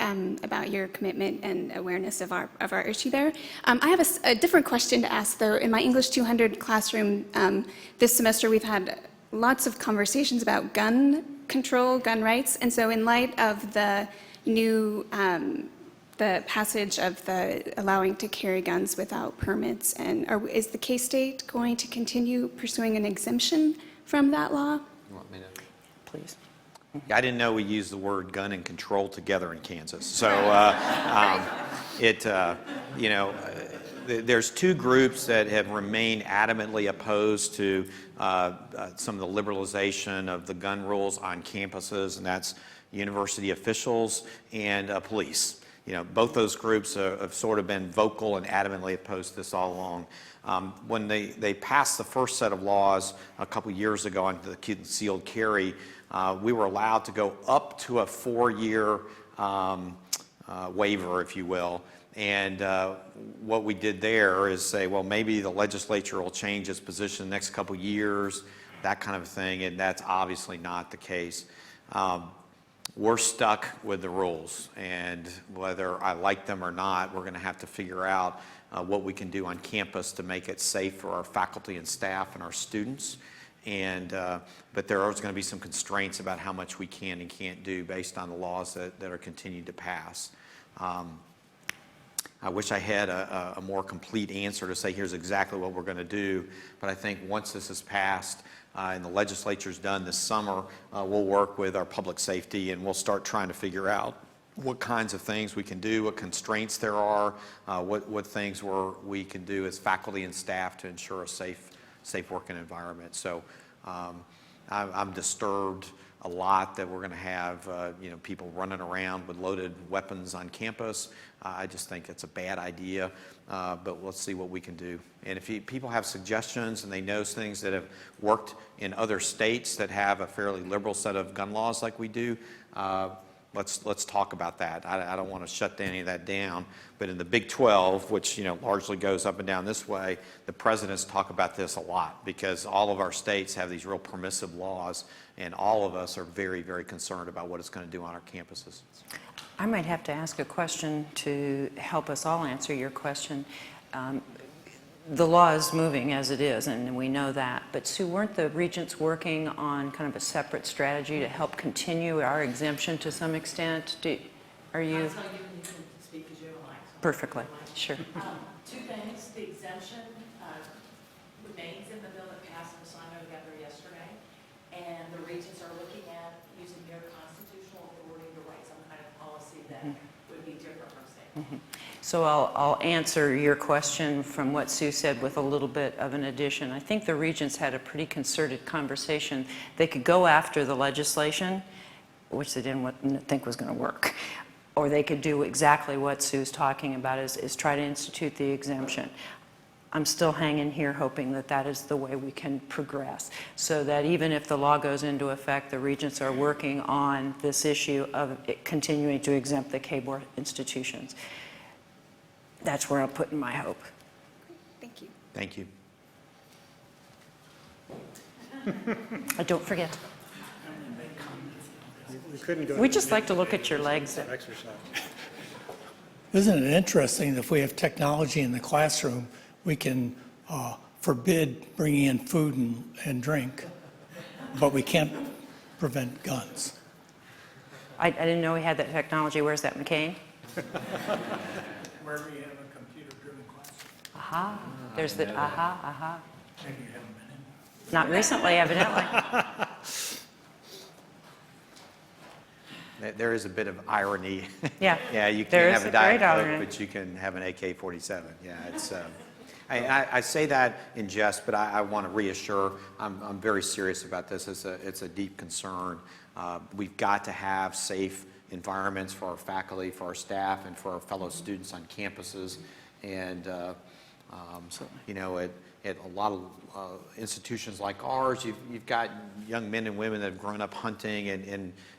about your commitment and awareness of our issue there. I have a different question to ask, though. In my English 200 classroom this semester, we've had lots of conversations about gun control, gun rights, and so in light of the new the passage of the allowing to carry guns without permits, and is the K-State going to continue pursuing an exemption from that law? You want me to? Please. I didn't know we used the word gun and control together in Kansas. So there's two groups that have remained adamantly opposed to some of the liberalization of the gun rules on campuses, and that's university officials and police. Both those groups have sort of been vocal and adamantly opposed to this all along. When they passed the first set of laws a couple years ago on the concealed carry, we were allowed to go up to a 4-year waiver, if you will. And what we did there is say, well, maybe the legislature will change its position the next couple years, that kind of thing, and that's obviously not the case. We're stuck with the rules, and whether I like them or not, we're going to have to figure out what we can do on campus to make it safe for our faculty and staff and our students. But there are going to be some constraints about how much we can and can't do based on the laws that are continued to pass. I wish I had a more complete answer to say here's exactly what we're going to do, but I think once this is passed and the legislature's done this summer, we'll work with our public safety and we'll start trying to figure out what kinds of things we can do, what constraints there are, what things we can do as faculty and staff to ensure a safe working environment. So I'm disturbed a lot that we're going to have people running around with loaded weapons on campus. I just think it's a bad idea, but let's see what we can do. And if people have suggestions and they know things that have worked in other states that have a fairly liberal set of gun laws like we do, let's talk about that. I don't want to shut any of that down, but in the Big 12, which largely goes up and down this way, the presidents talk about this a lot because all of our states have these real permissive laws, and all of us are very, very concerned about what it's going to do on our campuses. I might have to ask a question to help us all answer your question. The law is moving as it is, and we know that. But Sue, weren't the regents working on kind of a separate strategy to help continue our exemption to some extent? Are you? I'm sorry, you can speak as you like. Perfectly, sure. Two things, the exemption remains in the bill that passed and was signed together yesterday, and the regents are looking at using their constitutional authority to write some kind of policy that would be different from state. So I'll answer your question from what Sue said with a little bit of an addition. I think the regents had a pretty concerted conversation. They could go after the legislation, which they didn't think was going to work, or they could do exactly what Sue's talking about, is try to institute the exemption. I'm still hanging here hoping that that is the way we can progress, so that even if the law goes into effect, the regents are working on this issue of it continuing to exempt the K-Board institutions. That's where I'm putting my hope. Thank you. Thank you. Don't forget. We couldn't go. We just like to look at your legs. Exercise. Isn't it interesting that if we have technology in the classroom, we can forbid bringing in food and drink, but we can't prevent guns? I didn't know we had that technology. Where's that, McCain? Wherever you have a computer-driven classroom. Aha. There's the aha. Maybe you haven't been in. Not recently, evidently. There is a bit of irony. Yeah. Yeah, you There can't is have a a Diet great Coke, irony. but you can have an AK-47. Yeah, it's. I say that in jest, but I want to reassure. I'm very serious about this. It's a deep concern. We've got to have safe environments for our faculty, for our staff, and for our fellow students on campuses. And you know, at a lot of institutions like ours, you've got young men and women that have grown up hunting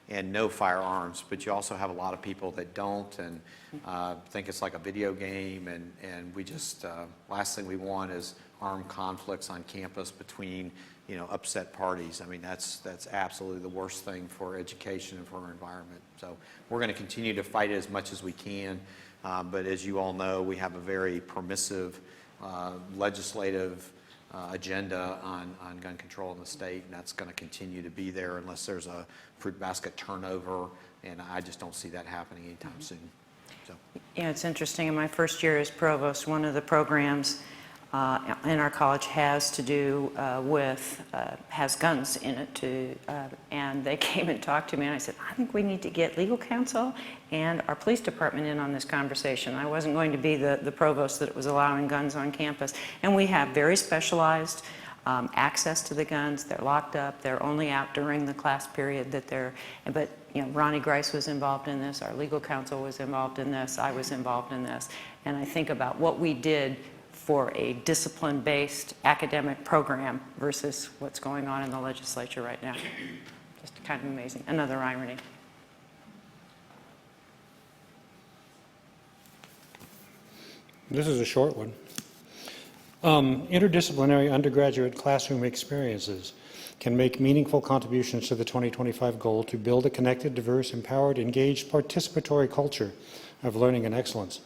and know firearms, but you also have a lot of people that don't and think it's like a video game. And we just last thing we want is armed conflicts on campus between, you know, upset parties. I mean, that's absolutely the worst thing for education and for our environment. So we're going to continue to fight it as much as we can. But as you all know, we have a very permissive legislative agenda on gun control in the state, and that's going to continue to be there unless there's a fruit basket turnover, and I just don't see that happening anytime soon. So. Yeah, it's interesting. In my first year as provost, one of the programs in our college has to do has guns in it and they came and talked to me, and I said, I think we need to get legal counsel and our police department in on this conversation. I wasn't going to be the provost that was allowing guns on campus. And we have very specialized access to the guns. They're locked up. They're only out during the class period but you know, Ronnie Grice was involved in this. Our legal counsel was involved in this. I was involved in this. And I think about what we did for a discipline-based academic program versus what's going on in the legislature right now. Just kind of amazing. Another irony. This is a short one. Interdisciplinary undergraduate classroom experiences can make meaningful contributions to the 2025 goal to build a connected, diverse, empowered, engaged, participatory culture of learning and excellence.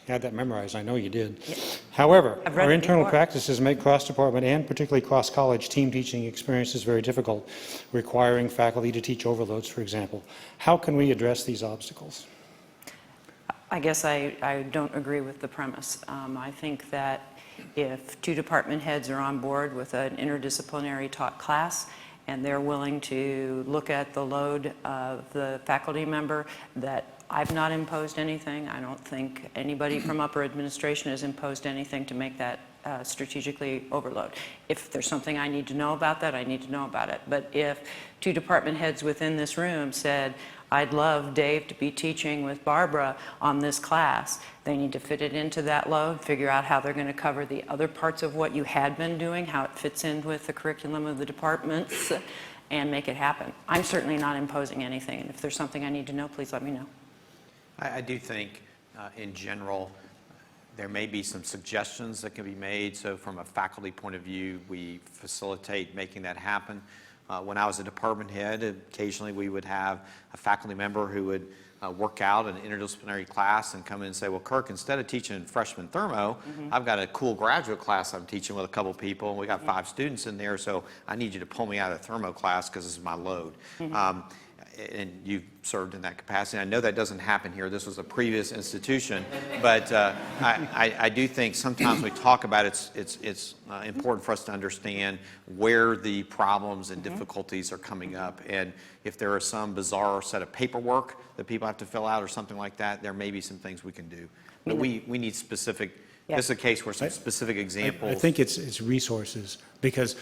You had that memorized, I know you did. Yep. However, I've read our it internal before. practices make cross-department and particularly cross-college team teaching experiences very difficult, requiring faculty to teach overloads, for example. How can we address these obstacles? I guess I don't agree with the premise. I think that if two department heads are on board with an interdisciplinary taught class and they're willing to look at the load of the faculty member, that I've not imposed anything. I don't think anybody from upper administration has imposed anything to make that strategically overload. If there's something I need to know about that, I need to know about it. But if two department heads within this room said, I'd love Dave to be teaching with Barbara on this class, they need to fit it into that load, figure out how they're going to cover the other parts of what you had been doing, how it fits in with the curriculum of the departments, and make it happen. I'm certainly not imposing anything, and if there's something I need to know, please let me know. I do think, in general, there may be some suggestions that can be made. So from a faculty point of view, we facilitate making that happen. When I was a department head, occasionally we would have a faculty member who would work out an interdisciplinary class and come in and say, well, Kirk, instead of teaching freshman thermo, I've got a cool graduate class I'm teaching with a couple people, and we got 5 students in there, so I need you to pull me out of the thermo class because this is my load. And you've served in that capacity. I know that doesn't happen here. This was a previous institution, but I do think sometimes we talk about it's important for us to understand where the problems and difficulties are coming up. And if there are some bizarre set of paperwork that people have to fill out or something like that, there may be some things we can do. But we need specific, this is a case where some specific examples. I think it's resources, because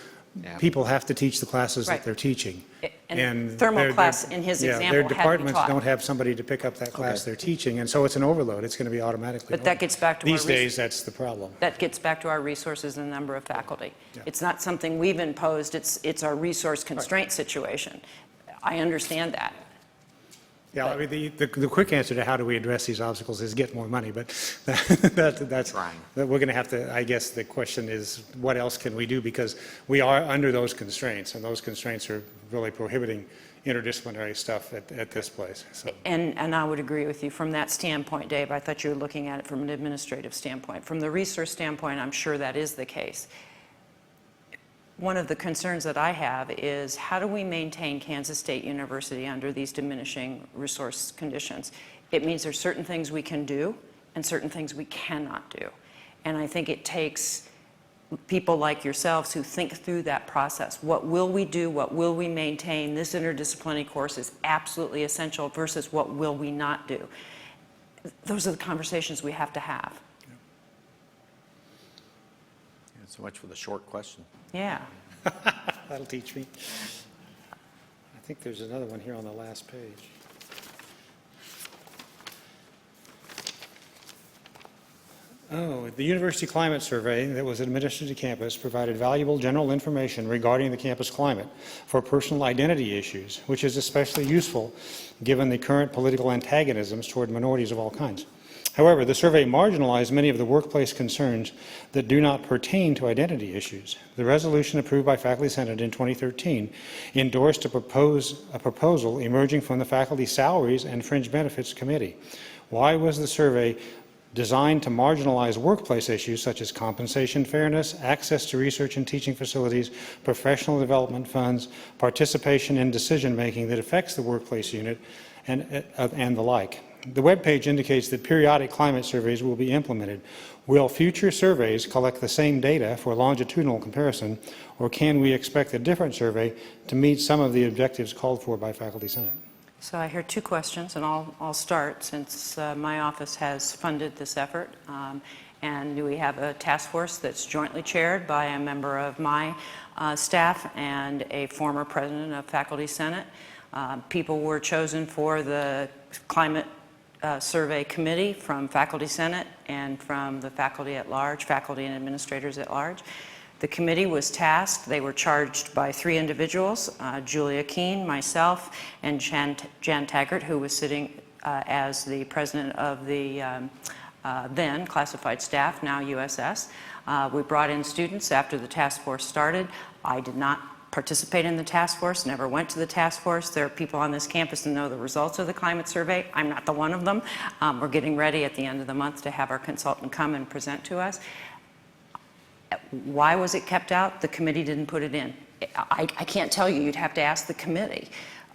people have to teach the classes that they're teaching. And thermal class, in his example, their had to be departments taught. don't have somebody to pick up that class they're teaching, and so it's an overload. It's going to be automatically. But that gets back to These our days, that's the problem. That gets back to our resources and the number of faculty. It's not something we've imposed, it's our resource constraint situation. I understand that. Yeah, I mean, the quick answer to how do we address these obstacles is get more money, but that's Right. we're going to have to, I guess the question is, what else can we do? Because we are under those constraints, and those constraints are really prohibiting interdisciplinary stuff at this place. So. And I would agree with you from that standpoint, Dave. I thought you were looking at it from an administrative standpoint. From the resource standpoint, I'm sure that is the case. One of the concerns that I have is, how do we maintain Kansas State University under these diminishing resource conditions? It means there's certain things we can do and certain things we cannot do. And I think it takes people like yourselves who think through that process. What will we do? What will we maintain? This interdisciplinary course is absolutely essential versus what will we not do? Those are the conversations we have to have. So much for the short question. Yeah. That'll teach me. I think there's another one here on the last page. Oh, the University Climate Survey that was administered to campus provided valuable general information regarding the campus climate for personal identity issues, which is especially useful given the current political antagonisms toward minorities of all kinds. However, the survey marginalized many of the workplace concerns that do not pertain to identity issues. The resolution approved by Faculty Senate in 2013 endorsed a proposal emerging from the Faculty Salaries and Fringe Benefits Committee. Why was the survey designed to marginalize workplace issues such as compensation fairness, access to research and teaching facilities, professional development funds, participation in decision-making that affects the workplace unit, and the like? The webpage indicates that periodic climate surveys will be implemented. Will future surveys collect the same data for longitudinal comparison, or can we expect a different survey to meet some of the objectives called for by Faculty Senate? So I hear 2 questions, and I'll start since my office has funded this effort. And we have a task force that's jointly chaired by a member of my staff and a former president of Faculty Senate. People were chosen for the climate survey committee from Faculty Senate and from the faculty at large, faculty and administrators at large. The committee was tasked, they were charged by 3 individuals, Julia Keene, myself, and Jan Taggart, who was sitting as the president of the then classified staff, now USS. We brought in students after the task force started. I did not participate in the task force, never went to the task force. There are people on this campus that know the results of the climate survey. I'm not the one of them. We're getting ready at the end of the month to have our consultant come and present to us. Why was it kept out? The committee didn't put it in. I can't tell you. You'd have to ask the committee.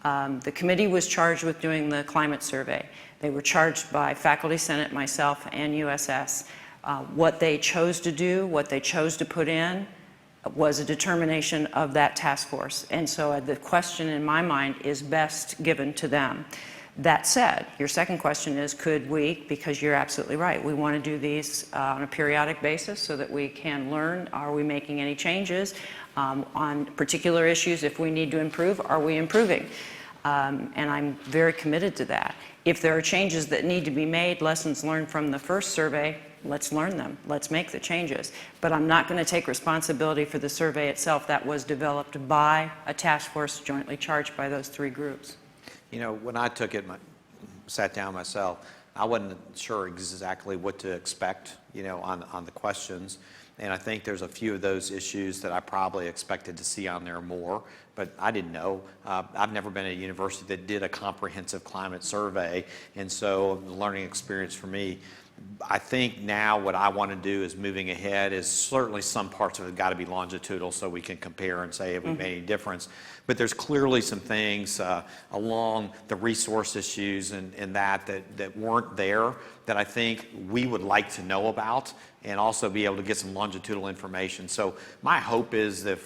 The committee was charged with doing the climate survey. They were charged by Faculty Senate, myself, and USS. What they chose to do, what they chose to put in, was a determination of that task force. And so the question in my mind is best given to them. That said, your second question is, could we, because you're absolutely right, we want to do these on a periodic basis so that we can learn, are we making any changes on particular issues? If we need to improve, are we improving? And I'm very committed to that. If there are changes that need to be made, lessons learned from the first survey, let's learn them. Let's make the changes. But I'm not going to take responsibility for the survey itself. That was developed by a task force jointly charged by those 3 groups. You know, when I took it, sat down myself, I wasn't sure exactly what to expect, you know, on the questions. And I think there's a few of those issues that I probably expected to see on there more, but I didn't know. I've never been at a university that did a comprehensive climate survey, and so the learning experience for me. I think now what I want to do is moving ahead is certainly some parts of it got to be longitudinal so we can compare and say have we made any difference. But there's clearly some things along the resource issues and that weren't there that I think we would like to know about and also be able to get some longitudinal information. So my hope is that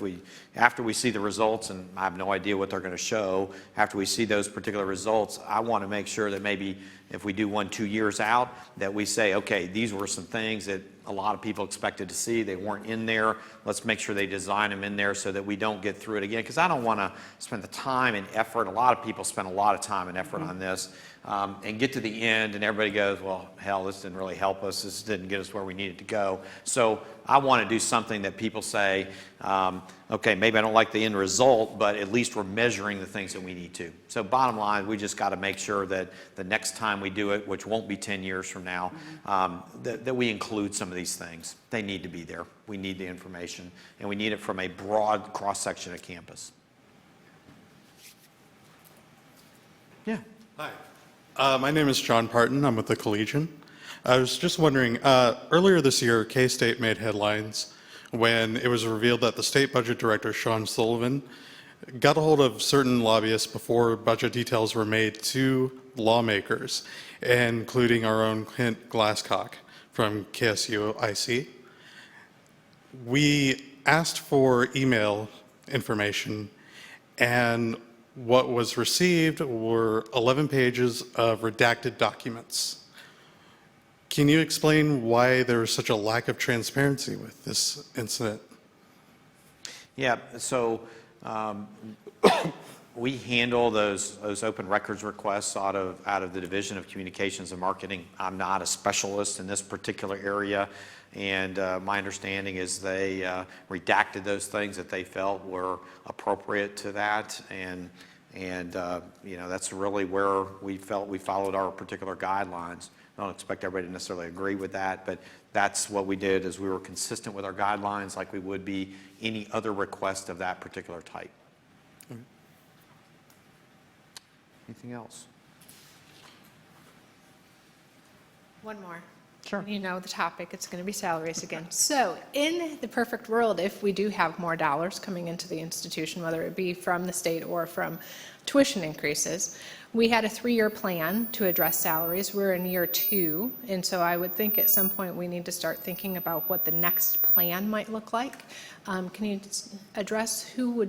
after we see the results, and I have no idea what they're going to show, after we see those particular results, I want to make sure that maybe if we do 1-2 years out, that we say, okay, these were some things that a lot of people expected to see. They weren't in there. Let's make sure they design them in there so that we don't get through it again. Because I don't want to spend the time and effort. A lot of people spend a lot of time and effort on this and get to the end and everybody goes, well, hell, this didn't really help us. This didn't get us where we needed to go. So I want to do something that people say, okay, maybe I don't like the end result, but at least we're measuring the things that we need to. So bottom line, we just got to make sure that the next time we do it, which won't be 10 years from now, that we include some of these things. They need to be there. We need the information, and we need it from a broad cross-section of campus. Yeah. Hi. My name is John Parton. I'm with the Collegian. I was just wondering, earlier this year, K-State made headlines when it was revealed that the state budget director, Sean Sullivan, got a hold of certain lobbyists before budget details were made to lawmakers, including our own Clint Glasscock from KSU-IC. We asked for email information, and what was received were 11 pages of redacted documents. Can you explain why there was such a lack of transparency with this incident? Yeah, so we handle those open records requests out of the Division of Communications and Marketing. I'm not a specialist in this particular area, and my understanding is they redacted those things that they felt were appropriate to that, and you know, that's really where we felt we followed our particular guidelines. I don't expect everybody to necessarily agree with that, but that's what we did, is we were consistent with our guidelines like we would be any other request of that particular type. Anything else? One more. Sure. You know the topic, it's going to be salaries again. So in the perfect world, if we do have more dollars coming into the institution, whether it be from the state or from tuition increases, we had a 3-year plan to address salaries. We're in year 2, and so I would think at some point we need to start thinking about what the next plan might look like. Can you address who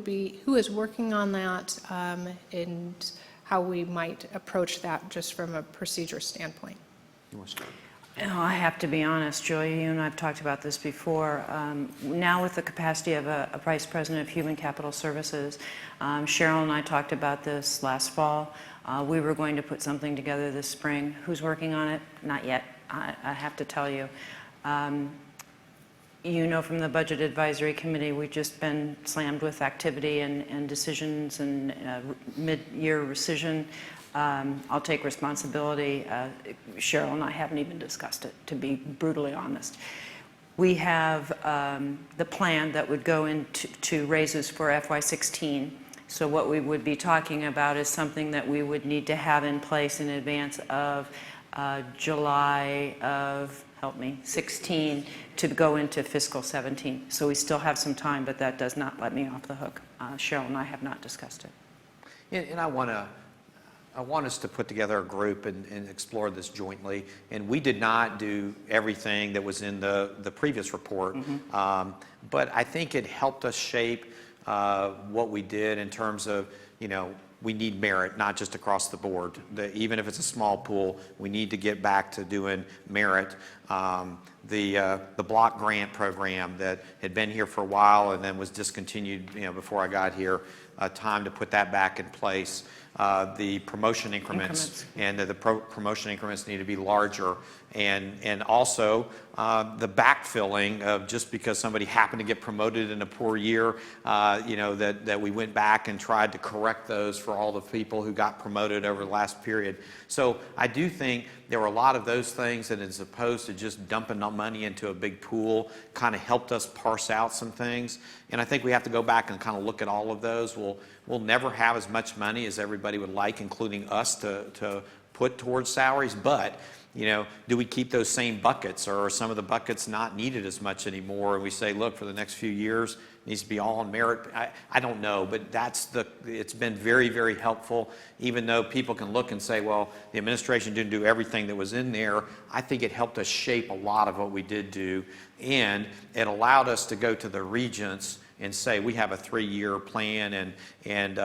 is working on that, and how we might approach that just from a procedure standpoint? You want to start? Oh, I have to be honest, Joy, you and I have talked about this before. Now with the capacity of a Vice President of Human Capital Services, Cheryl and I talked about this last fall. We were going to put something together this spring. Who's working on it? Not yet, I have to tell you. You know, from the Budget Advisory Committee, we've just been slammed with activity and decisions and mid-year rescission. I'll take responsibility. Cheryl and I haven't even discussed it, to be brutally honest. We have the plan that would go into raises for FY16. So what we would be talking about is something that we would need to have in place in advance of July of, help me, 16 to go into fiscal 17. So we still have some time, but that does not let me off the hook. Cheryl and I have not discussed it. And I want us to put together a group and explore this jointly. And we did not do everything that was in the previous report, but I think it helped us shape what we did in terms of, you know, we need merit, not just across the board. Even if it's a small pool, we need to get back to doing merit. The block grant program that had been here for a while and then was discontinued, you know, before I got here, time to put that back in place. The promotion increments. And the promotion increments need to be larger, and also the backfilling of just because somebody happened to get promoted in a poor year, you know, that we went back and tried to correct those for all the people who got promoted over the last period. So I do think there were a lot of those things that, as opposed to just dumping money into a big pool, kind of helped us parse out some things. And I think we have to go back and kind of look at all of those. We'll never have as much money as everybody would like, including us, to put towards salaries, but do we keep those same buckets, or are some of the buckets not needed as much anymore? And we say, look, for the next few years, it needs to be all on merit. I don't know, but it's been very, very helpful, even though people can look and say, well, the administration didn't do everything that was in there. I think it helped us shape a lot of what we did do, and it allowed us to go to the regents and say, we have a 3-year plan, and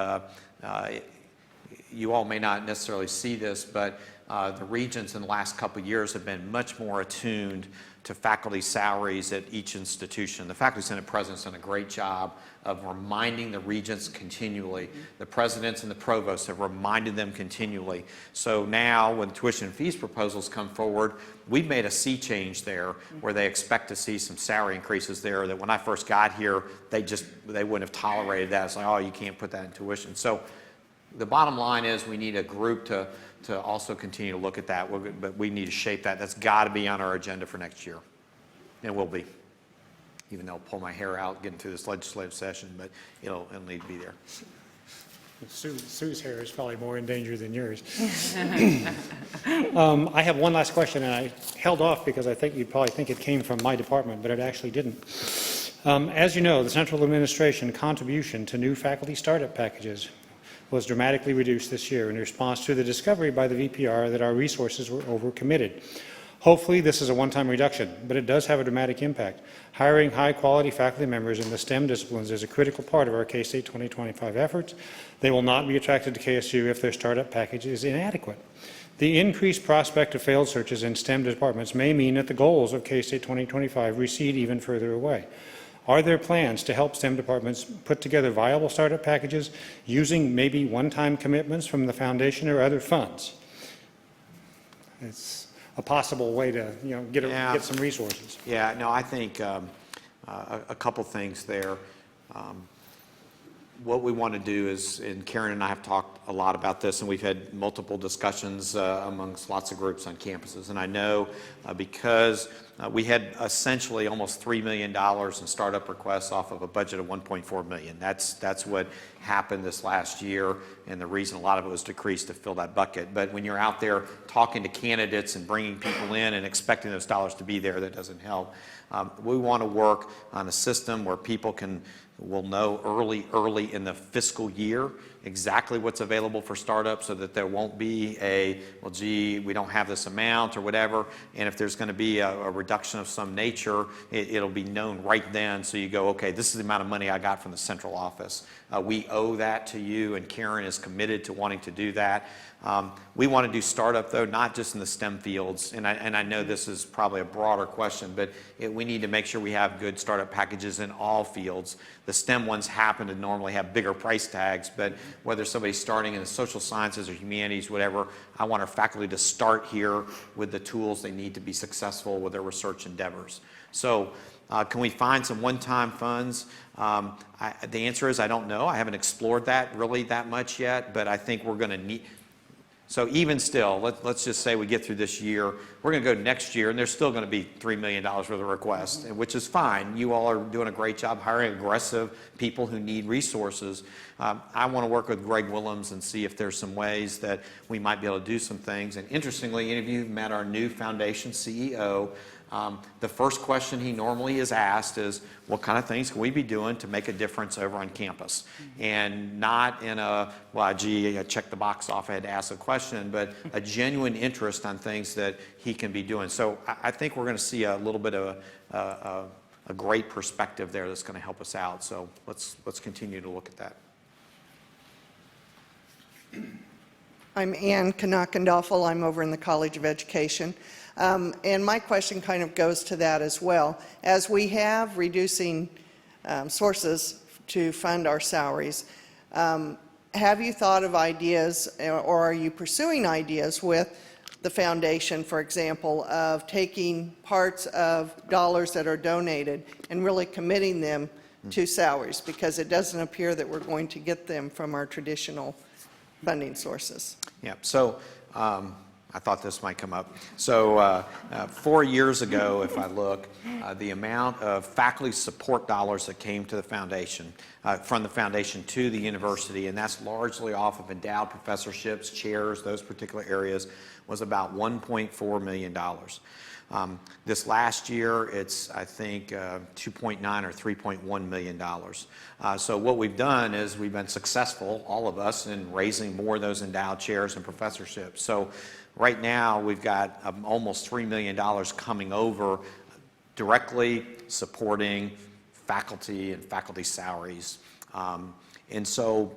you all may not necessarily see this, but the regents in the last couple of years have been much more attuned to faculty salaries at each institution. The Faculty Senate president's done a great job of reminding the regents continually. The presidents and the provosts have reminded them continually. So now when tuition and fees proposals come forward, we've made a sea change there where they expect to see some salary increases there that when I first got here, they wouldn't have tolerated that. It's like, oh, you can't put that in tuition. So the bottom line is we need a group to also continue to look at that, but we need to shape that. That's got to be on our agenda for next year. And it will be, even though I'll pull my hair out getting through this legislative session, but it'll need to be there. Sue's hair is probably more in danger than yours. I have one last question, and I held off because I think you'd probably think it came from my department, but it actually didn't. As you know, the central administration contribution to new faculty startup packages was dramatically reduced this year in response to the discovery by the VPR that our resources were overcommitted. Hopefully this is a one-time reduction, but it does have a dramatic impact. Hiring high-quality faculty members in the STEM disciplines is a critical part of our K-State 2025 efforts. They will not be attracted to KSU if their startup package is inadequate. The increased prospect of failed searches in STEM departments may mean that the goals of K-State 2025 recede even further away. Are there plans to help STEM departments put together viable startup packages using maybe one-time commitments from the foundation or other funds? It's a possible way to get some resources. Yeah, no, I think a couple things there. What we want to do is, and Karen and I have talked a lot about this, and we've had multiple discussions amongst lots of groups on campuses. And I know because we had essentially almost $3 million in startup requests off of a budget of $1.4 million. That's what happened this last year, and the reason a lot of it was decreased to fill that bucket. But when you're out there talking to candidates and bringing people in and expecting those dollars to be there, that doesn't help. We want to work on a system where people will know early in the fiscal year exactly what's available for startups, so that there won't be well, gee, we don't have this amount or whatever. And if there's going to be a reduction of some nature, it'll be known right then. So you go, okay, this is the amount of money I got from the central office. We owe that to you, and Karen is committed to wanting to do that. We want to do startup, though, not just in the STEM fields, and I know this is probably a broader question, but we need to make sure we have good startup packages in all fields. The STEM ones happen to normally have bigger price tags, but whether somebody's starting in the social sciences or humanities, whatever, I want our faculty to start here with the tools they need to be successful with their research endeavors. So can we find some one-time funds? The answer is I don't know. I haven't explored that really that much yet, but I think we're going to need. So even still, let's just say we get through this year, we're going to go next year, and there's still going to be $3 million worth of requests, which is fine. You all are doing a great job hiring aggressive people who need resources. I want to work with Greg Willems and see if there's some ways that we might be able to do some things. And interestingly, any of you who met our new foundation CEO, the first question he normally is asked is, what kind of things can we be doing to make a difference over on campus? And not in a, well, gee, I checked the box off, I had to ask a question, but a genuine interest on things that he can be doing. So I think we're going to see a little bit of a great perspective there that's going to help us out. So let's continue to look at that. I'm Ann Knockendorfel. I'm over in the College of Education. And my question kind of goes to that as well. As we have reducing sources to fund our salaries, have you thought of ideas, or are you pursuing ideas with the foundation, for example, of taking parts of dollars that are donated and really committing them to salaries? Because it doesn't appear that we're going to get them from our traditional funding sources. Yeah, so I thought this might come up. So 4 years ago, if I look, the amount of faculty support dollars that came to the foundation, from the foundation to the university, and that's largely off of endowed professorships, chairs, those particular areas, was about $1.4 million. This last year, it's, I think, 2.9 or $3.1 million. So what we've done is we've been successful, all of us, in raising more of those endowed chairs and professorships. So right now, we've got almost $3 million coming over directly supporting faculty and faculty salaries. And so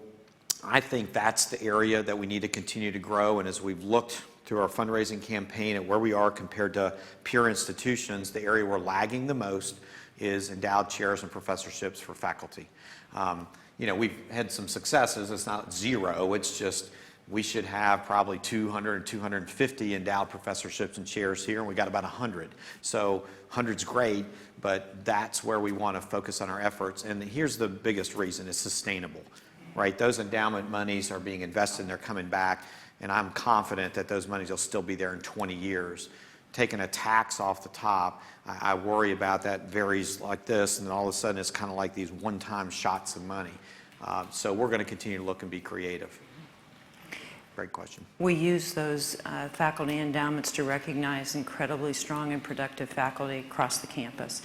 I think that's the area that we need to continue to grow. And as we've looked through our fundraising campaign at where we are compared to peer institutions, the area we're lagging the most is endowed chairs and professorships for faculty. You know, we've had some successes. It's not zero. It's just we should have probably 200 and 250 endowed professorships and chairs here, and we got about 100. So 100's great, but that's where we want to focus on our efforts. And here's the biggest reason: it's sustainable, right? Those endowment monies are being invested and they're coming back, and I'm confident that those monies will still be there in 20 years. Taking a tax off the top, I worry about that varies like this, and then all of a sudden it's kind of like these one-time shots of money. So we're going to continue to look and be creative. Great question. We use those faculty endowments to recognize incredibly strong and productive faculty across the campus.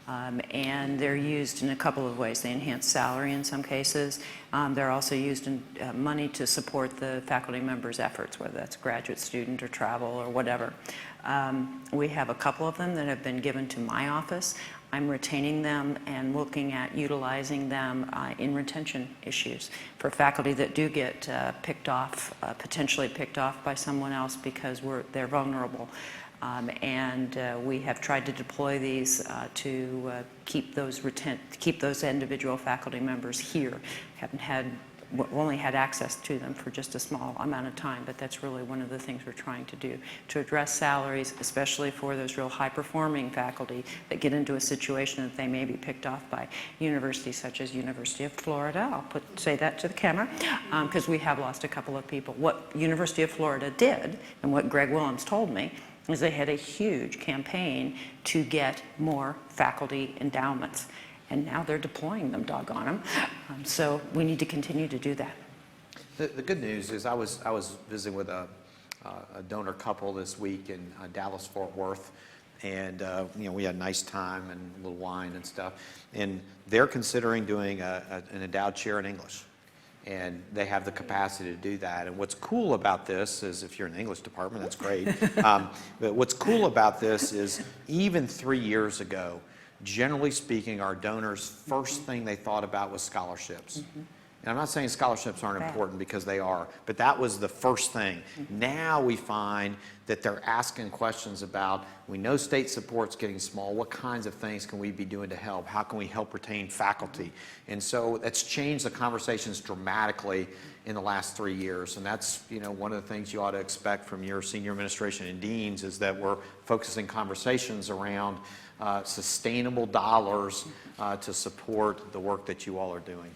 And they're used in a couple of ways. They enhance salary in some cases. They're also used in money to support the faculty members' efforts, whether that's graduate student or travel or whatever. We have a couple of them that have been given to my office. I'm retaining them and looking at utilizing them in retention issues for faculty that do get picked off, potentially picked off by someone else because they're vulnerable. And we have tried to deploy these to keep those individual faculty members here. We've only had access to them for just a small amount of time, but that's really one of the things we're trying to do, to address salaries, especially for those real high-performing faculty that get into a situation that they may be picked off by universities such as University of Florida. I'll say that to the camera, because we have lost a couple of people. What University of Florida did, and what Greg Willems told me, is they had a huge campaign to get more faculty endowments. And now they're deploying them, doggone them. So we need to continue to do that. The good news is I was visiting with a donor couple this week in Dallas, Fort Worth, and you know, we had a nice time and a little wine and stuff. And they're considering doing an endowed chair in English. And they have the capacity to do that. And what's cool about this is, if you're in the English department, that's great. But what's cool about this is, even 3 years ago, generally speaking, our donors' first thing they thought about was scholarships. Mm-hmm. And I'm not saying scholarships aren't important, because they are, but that was the first thing. Mm-hmm. Now we find that they're asking questions about, we know state support's getting small, what kinds of things can we be doing to help? How can we help retain faculty? And so that's changed the conversations dramatically in the last 3 years. And that's, you know, one of the things you ought to expect from your senior administration and deans, is that we're focusing conversations around sustainable dollars to support the work that you all are doing.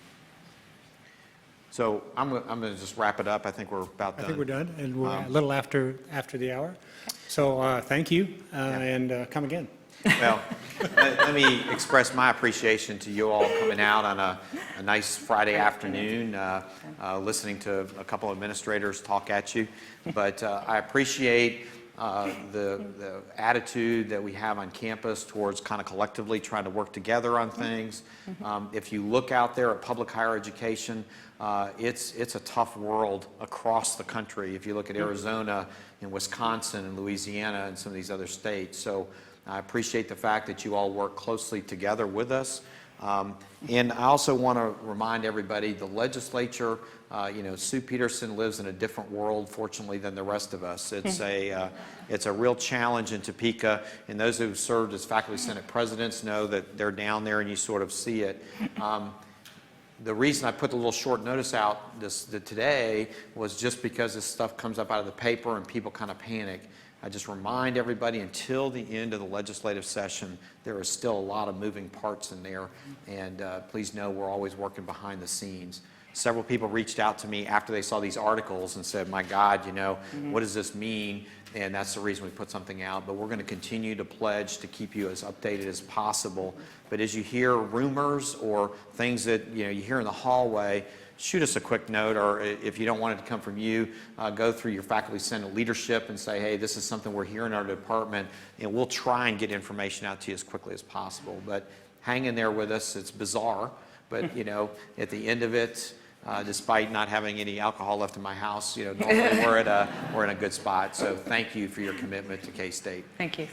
So I'm going to just wrap it up. I think we're about done. I think we're done, and we're a little after the hour. So thank you, and come again. Well, let me express my appreciation to you all coming out on a nice Friday afternoon, listening to a couple of administrators talk at you. But I appreciate the attitude that we have on campus towards kind of collectively trying to work together on things. If you look out there at public higher education, it's a tough world across the country. If you look at Arizona and Wisconsin and Louisiana and some of these other states. So I appreciate the fact that you all work closely together with us. And I also want to remind everybody, the legislature, you know, Sue Peterson lives in a different world, fortunately, than the rest of us. It's a real challenge in Topeka, and those who've served as faculty senate presidents know that they're down there and you sort of see it. The reason I put the little short notice out today was just because this stuff comes up out of the paper and people kind of panic. I just remind everybody, until the end of the legislative session, there is still a lot of moving parts in there, and please know we're always working behind the scenes. Several people reached out to me after they saw these articles and said, my God, you know, what does this mean? and that's the reason we put something out. But we're going to continue to pledge to keep you as updated as possible. But as you hear rumors or things that you hear in the hallway, shoot us a quick note, or if you don't want it to come from you, go through your faculty senate leadership and say, hey, this is something we're hearing in our department, and we'll try and get information out to you as quickly as possible. But hang in there with us. It's bizarre, but at the end of it, despite not having any alcohol left in my house, normally we're in a good spot. So thank you for your commitment to K-State. Thank you.